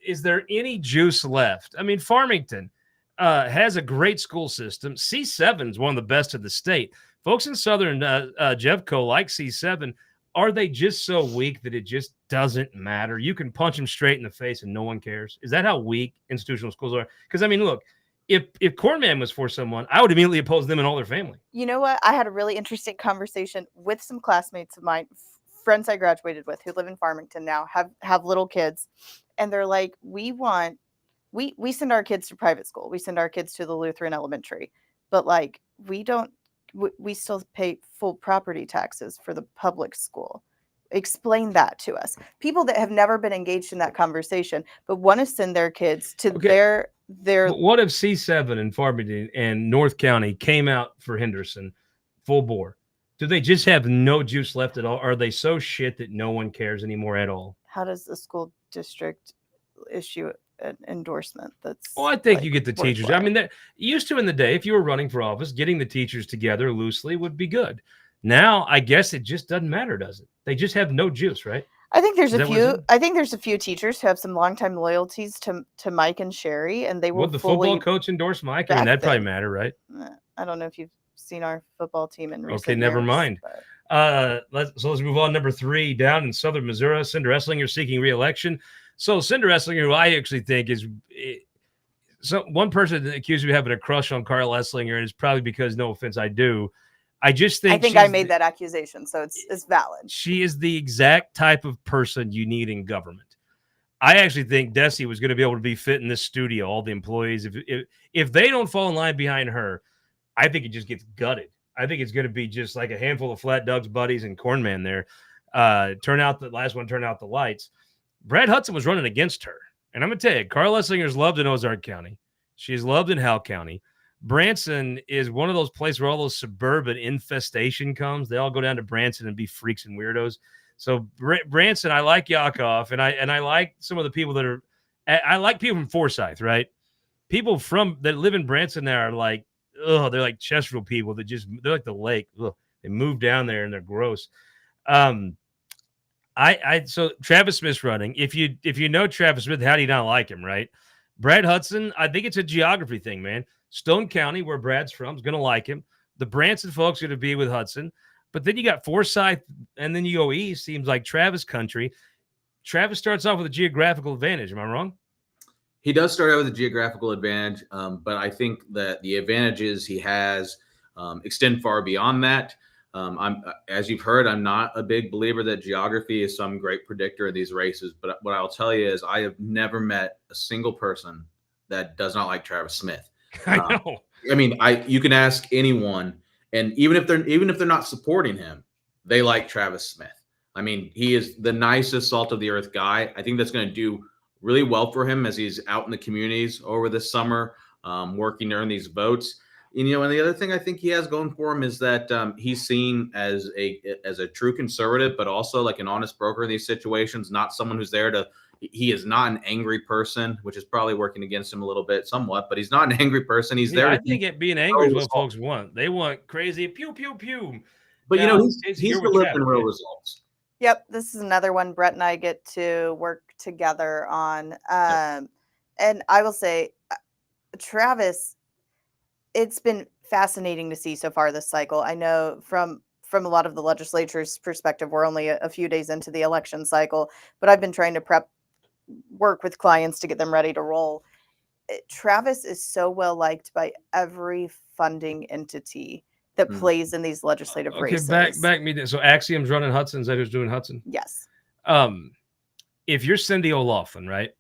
is there any juice left? I mean, Farmington has a great school system. C7 is one of the best in the state. Folks in Southern Jeffco like C7. Are they just so weak that it just doesn't matter? You can punch them straight in the face and no one cares. Is that how weak institutional schools are? Because, I mean, look, if Cornman was for someone, I would immediately oppose them and all their family. You know what? I had a really interesting conversation with some classmates of mine, friends I graduated with who live in Farmington now, have little kids. And they're like, we send our kids to private school. We send our kids to the Lutheran elementary. But, like, we still pay full property taxes for the public school. Explain that to us. People that have never been engaged in that conversation, but want to send their kids to their. But what if C7 and Farmington and North County came out for Henderson full bore? Do they just have no juice left at all? Are they so shit that no one cares anymore at all? How does the school district issue an endorsement? Well, I think you get the teachers. I mean, that used to in the day, if you were running for office, getting the teachers together loosely would be good. Now, I guess it just doesn't matter, does it? They just have no juice, right? I think there's a few teachers who have some longtime loyalties to Mike and Sherry, and they will. Would the football coach endorse Mike? I mean, that'd probably matter, right? I don't know if you've seen our football team in recent Okay, never years, mind. Let's move on. Number 3, down in Southern Missouri, Cinder Esslinger seeking re-election. So Cinder Esslinger, who I actually think is one person that accused me of having a crush on Carl Esslinger, and it's probably because, no offense, I do. I think I made that accusation, so it's valid. She is the exact type of person you need in government. I actually think Desi was going to be able to be fit in this studio, all the employees. If they don't fall in line behind her, I think it just gets gutted. I think it's going to be just like a handful of Flat Doug's buddies and Cornman there. Turn out the lights. Brad Hudson was running against her. And I'm going to tell you, Carl Esslinger's loved in Ozark County. She's loved in Howell County. Branson is one of those places where all those suburban infestation comes. They all go down to Branson and be freaks and weirdos. So Branson, I like Yakov, and I like some of the people that are. I like people from Forsyth, right? People that live in Branson now are like, they're like Chesterfield people that they're like the lake. Ugh, They move down there and they're gross. So Travis Smith's running. If you know Travis Smith, how do you not like him, right? Brad Hudson, I think it's a geography thing, man. Stone County, where Brad's from, is going to like him. The Branson folks are going to be with Hudson. But then you got Forsyth, and then you go east. Seems like Travis country. Travis starts off with a geographical advantage. Am I wrong? He does start out with a geographical advantage, but I think that the advantages he has extend far beyond that. As you've heard, I'm not a big believer that geography is some great predictor of these races. But what I'll tell you is I have never met a single person that does not like Travis Smith. I know. I mean, you can ask anyone, and even if they're not supporting him, they like Travis Smith. I mean, he is the nicest, salt of the earth guy. I think that's going to do really well for him as he's out in the communities over the summer, working to earn these votes. And the other thing I think he has going for him is that he's seen as a true conservative, but also like an honest broker in these situations, not someone who's there to. He is not an angry person, which is probably working against him a little bit, somewhat. But he's not an angry person. He's there. I think being angry is what folks want. They want crazy pew pew pew. But he's delivering real results. Yep, this is another one Brett and I get to work together on. And I will say, Travis, it's been fascinating to see so far this cycle. I know from a lot of the legislature's perspective, we're only a few days into the election cycle, but I've been trying to work with clients to get them ready to roll. Travis is so well liked by every funding entity that plays in these legislative races. Back me down. So Axiom's running Hudson. Is that who's doing Hudson? Yes. If you're Cindy O'Loughlin, right,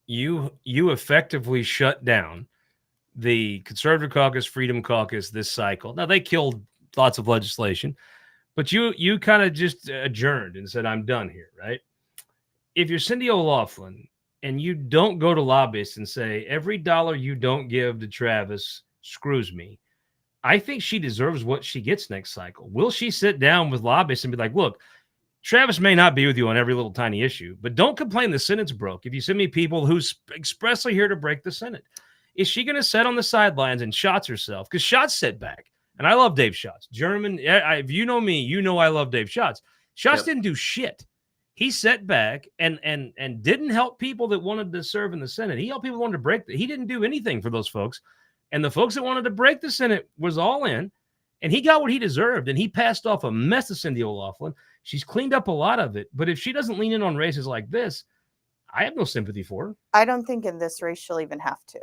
you effectively shut down the Conservative Caucus, Freedom Caucus this cycle. Now, they killed lots of legislation, but you kind of just adjourned and said, I'm done here, right? If you're Cindy O'Loughlin and you don't go to lobbyists and say, every dollar you don't give to Travis screws me, I think she deserves what she gets next cycle. Will she sit down with lobbyists and be like, look, Travis may not be with you on every little tiny issue, but don't complain the Senate's broke if you send me people who's expressly here to break the Senate. Is she going to sit on the sidelines and Schatz herself? Because Schatz sat back. And I love Dave Schatz. German, if you know me, you know I love Dave Schatz. Schatz didn't do shit. He sat back and didn't help people that wanted to serve in the Senate. He helped people who wanted to break. He didn't do anything for those folks. And the folks that wanted to break the Senate was all in. And he got what he deserved. And he passed off a mess to Cindy O'Loughlin. She's cleaned up a lot of it. But if she doesn't lean in on races like this, I have no sympathy for her. I don't think in this race she'll even have to.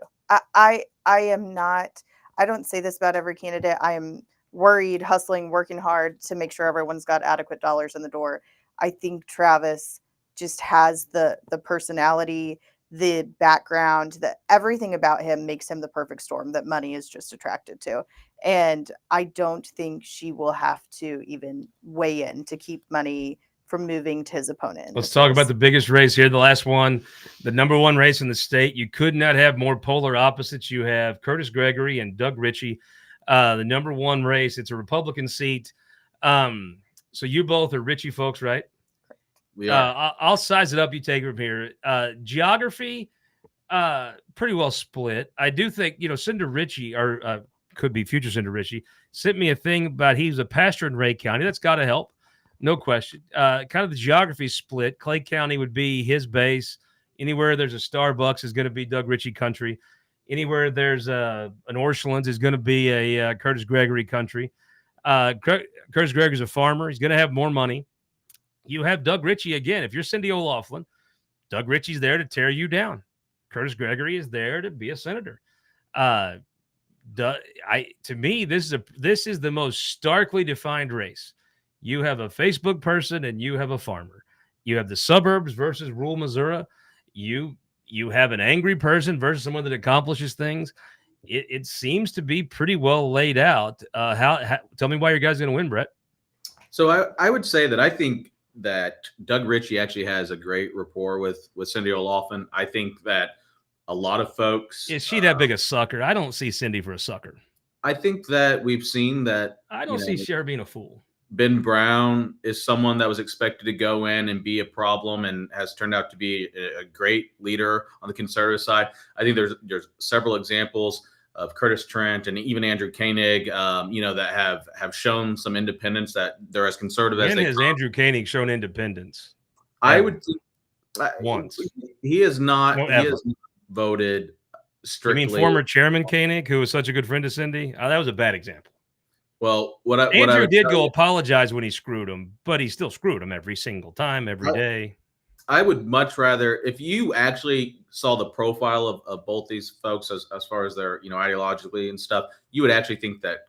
I am not. I don't say this about every candidate. I am worried, hustling, working hard to make sure everyone's got adequate dollars in the door. I think Travis just has the personality, the background, that everything about him makes him the perfect storm that money is just attracted to. And I don't think she will have to even weigh in to keep money from moving to his opponent. Let's talk about the biggest race here, the last one, the number one race in the state. You could not have more polar opposites. You have Curtis Gregory and Doug Ritchie, the number one race. It's a Republican seat. So you both are Ritchie folks, right? We are. I'll size it up. You take it from here. Geography, pretty well split. I do think, Senator Ritchie, or could be future Senator Ritchie, sent me a thing about he's a pastor in Ray County. That's got to help. No question. Kind of the geography split. Clay County would be his base. Anywhere there's a Starbucks is going to be Doug Ritchie country. Anywhere there's an Orchlands is going to be a Curtis Gregory country. Curtis Gregory's a farmer. He's going to have more money. You have Doug Ritchie again. If you're Cindy O'Loughlin, Doug Ritchie's there to tear you down. Curtis Gregory is there to be a senator. To me, this is the most starkly defined race. You have a Facebook person and you have a farmer. You have the suburbs versus rural Missouri. You have an angry person versus someone that accomplishes things. It seems to be pretty well laid out. Tell me why your guys going to win, Brett. So I would say that I think that Doug Ritchie actually has a great rapport with Cindy O'Loughlin. I think that a lot of folks. Is she that big a sucker? I don't see Cindy for a sucker. I think that we've seen that. I don't see Cher being a fool. Ben Brown is someone that was expected to go in and be a problem and has turned out to be a great leader on the conservative side. I think there's several examples. Curtis Trent and even Andrew Koenig, that have shown some independence, that they're as conservative as When they has come. Andrew Koenig shown independence? I would once. He is not. No, he ever. has not voted strictly. You mean former Chairman Koenig, who was such a good friend to Cindy? That was a bad example. Well, Andrew did go apologize when he screwed him, but he still screwed him every single time, every day. I would much rather, if you actually saw the profile of both these folks as far as their, ideologically and stuff, you would actually think that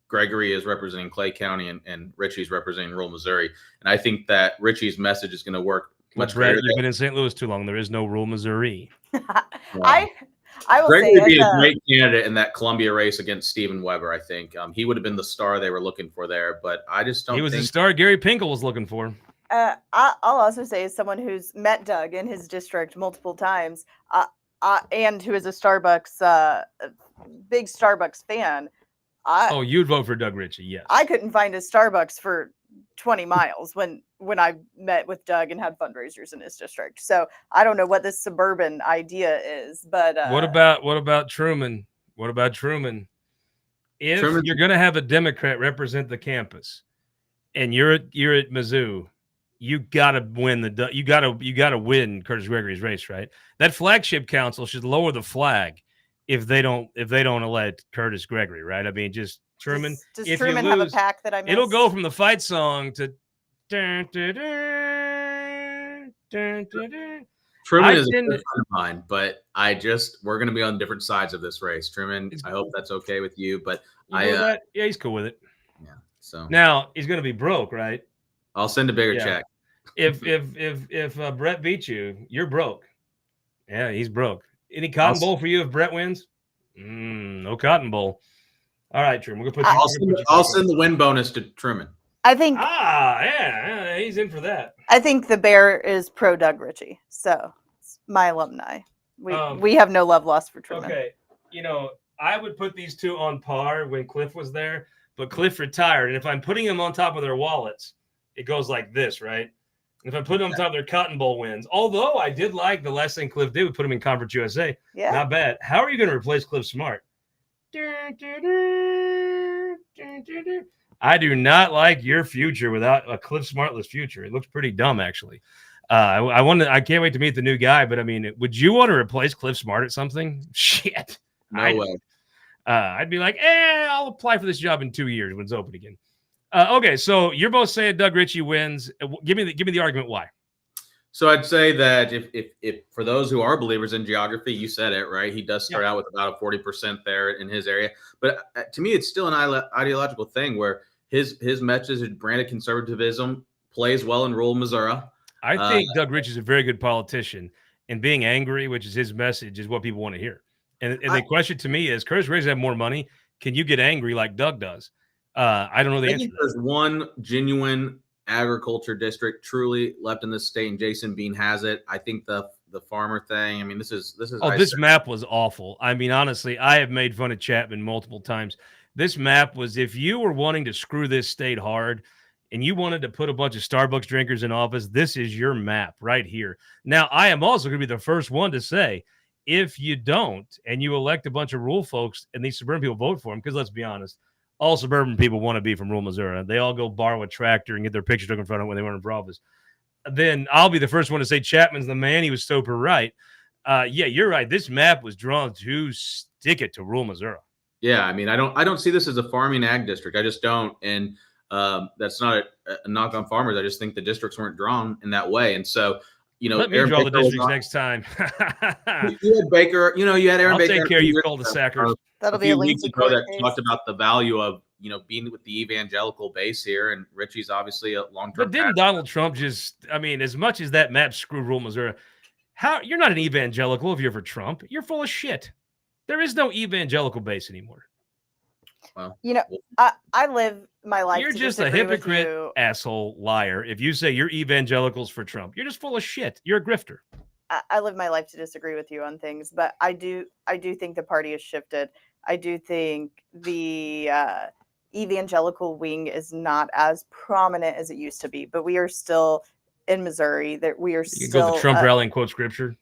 Gregory is representing Clay County and Richie's representing rural Missouri. And I think that Richie's message is going to work much better. You've been in St. Louis too long. There is no rural Missouri. I will Gregory say would be a great candidate in that Columbia race against Stephen Weber. I think he would have been the star they were looking for there, but I just don't. He was the star Gary Pinkel was looking for. I'll also say, as someone who's met Doug in his district multiple times, and who is a big Starbucks fan. You'd vote for Doug Ritchie? Yes. I couldn't find a Starbucks for 20 miles when I met with Doug and had fundraisers in his district. So I don't know what this suburban idea is, but what about Truman? What about Truman? If you're going to have a Democrat represent the campus, and you're at Mizzou, you got to win you got to win Curtis Gregory's race, right? That flagship council should lower the flag if they don't elect Curtis Gregory, right? I mean, just Truman. Does Truman have a pack that I missed? It'll go from the fight song to. Truman is a friend of mine, but we're going to be on different sides of this race. Truman, I hope that's okay with you, but yeah, he's cool with it. Yeah. So now he's going to be broke, right? I'll send a bigger check. If Brett beats you, you're broke. Yeah, he's broke. Any Cotton Bowl for you if Brett wins? No Cotton Bowl. All right, Truman. We're gonna put. I'll send the win bonus to Truman. I think. Yeah, he's in for that. I think the Bear is pro Doug Ritchie, so it's my alumni. We have no love lost for Truman. Okay, I would put these two on par when Cliff was there, but Cliff retired, and if I'm putting them on top of their wallets, it goes like this, right? If I put them on top of their Cotton Bowl wins, although I did like the last thing Cliff did, we put him in Conference USA. Yeah. Not bad. How are you going to replace Cliff Smart? I do not like your future without a Cliff Smartless future. It looks pretty dumb, actually. I can't wait to meet the new guy, but I mean, would you want to replace Cliff Smart at something? Shit. No way. I'd be like, I'll apply for this job in 2 years when it's open again. Okay, so you're both saying Doug Ritchie wins. Give me the argument why. So I'd say that if for those who are believers in geography, you said it, right? He does start out with about a 40% there in his area. But to me, it's still an ideological thing where his message of branded conservatism plays well in rural Missouri. I think Doug Ritchie's a very good politician, and being angry, which is his message, is what people want to hear. And the question to me is, Curtis Gregory have more money. Can you get angry like Doug does? I don't know the answer. There's one genuine agriculture district truly left in this state, and Jason Bean has it. I think the farmer thing. I mean, this is. This map was awful. I mean, honestly, I have made fun of Chapman multiple times. This map was, if you were wanting to screw this state hard, and you wanted to put a bunch of Starbucks drinkers in office, this is your map right here. Now, I am also going to be the first one to say, if you don't, and you elect a bunch of rural folks, and these suburban people vote for them, because let's be honest. All suburban people want to be from rural Missouri. They all go borrow a tractor and get their picture taken in front of them when they run for office. Then I'll be the first one to say Chapman's the man. He was super right. Yeah, you're right. This map was drawn to stick it to rural Missouri. Yeah, I mean, I don't see this as a farming ag district. I just don't. And that's not a knock on farmers. I just think the districts weren't drawn in that way. And so, let me draw the districts next time. You had Baker. You had Aaron Baker. I'll take care of you, cul-de-sackers. That'll be a week ago that talked about the value of being with the evangelical base here, and Richie's obviously a long-term. But didn't Donald Trump as much as that map screwed rural Missouri, you're not an evangelical if you're for Trump. You're full of shit. There is no evangelical base anymore. Well, I live my life. You're just a hypocrite, asshole, liar. If you say you're evangelicals for Trump, you're just full of shit. You're a grifter. I live my life to disagree with you on things, but I do think the party has shifted. I do think the evangelical wing is not as prominent as it used to be, but we are still in Missouri. That we are still. You go to Trump rally and quote scripture.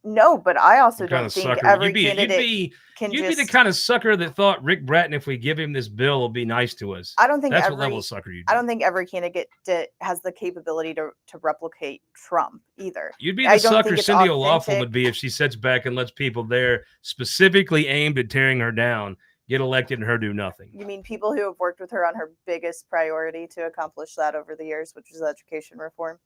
No, but I also What kind don't of think sucker? every You'd be candidate can you'd be the just. kind of sucker that thought Rick Bratton, if we give him this bill, will be nice to us. I don't think That's what level of sucker you'd be. I don't think every candidate has the capability to replicate Trump either. You'd be I the don't sucker think it's Cindy O'Loughlin authentic. would be if she sits back and lets people there specifically aimed at tearing her down get elected and her do nothing. You mean people who have worked with her on her biggest priority to accomplish that over the years, which is education reform?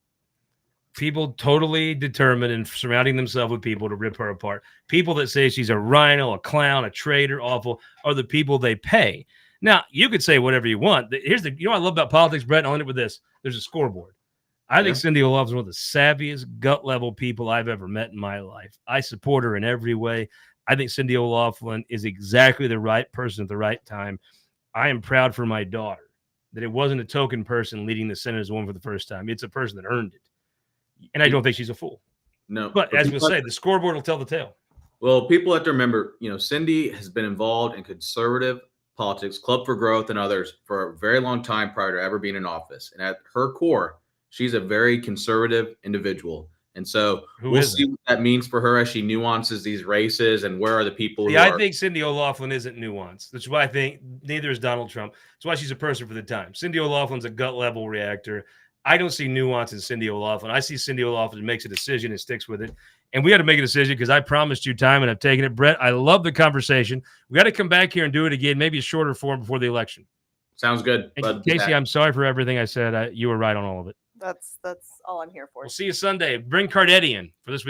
People totally determined and surrounding themselves with people to rip her apart. People that say she's a rhino, a clown, a traitor, awful, are the people they pay. Now, you could say whatever you want. Here's the, what I love about politics, Brett, and I'll end it with this. There's a scoreboard. I think Cindy O'Loughlin is one of the savviest, gut-level people I've ever met in my life. I support her in every way. I think Cindy O'Loughlin is exactly the right person at the right time. I am proud for my daughter that it wasn't a token person leading the Senate as a woman for the first time. It's a person that earned it. And I don't think she's a fool. No. But as we'll say, the scoreboard will tell the tale. Well, people have to remember, Cindy has been involved in conservative politics, Club for Growth and others for a very long time prior to ever being in office. And at her core, she's a very conservative individual. And so we'll see what that means for her as she nuances these races and where are the people I think Cindy O'Loughlin isn't nuanced. That's why I think neither is Donald Trump. That's why she's a person for the time. Cindy O'Loughlin's a gut-level reactor. I don't see nuance in Cindy O'Loughlin. I see Cindy O'Loughlin makes a decision and sticks with it. And we had to make a decision because I promised you time and I've taken it. Brett, I love the conversation. We got to come back here and do it again, maybe a shorter form before the election. Sounds good. And Casey, I'm sorry for everything I said. You were right on all of it. That's all I'm here for. We'll see you Sunday. Bring Cardetti in for this week.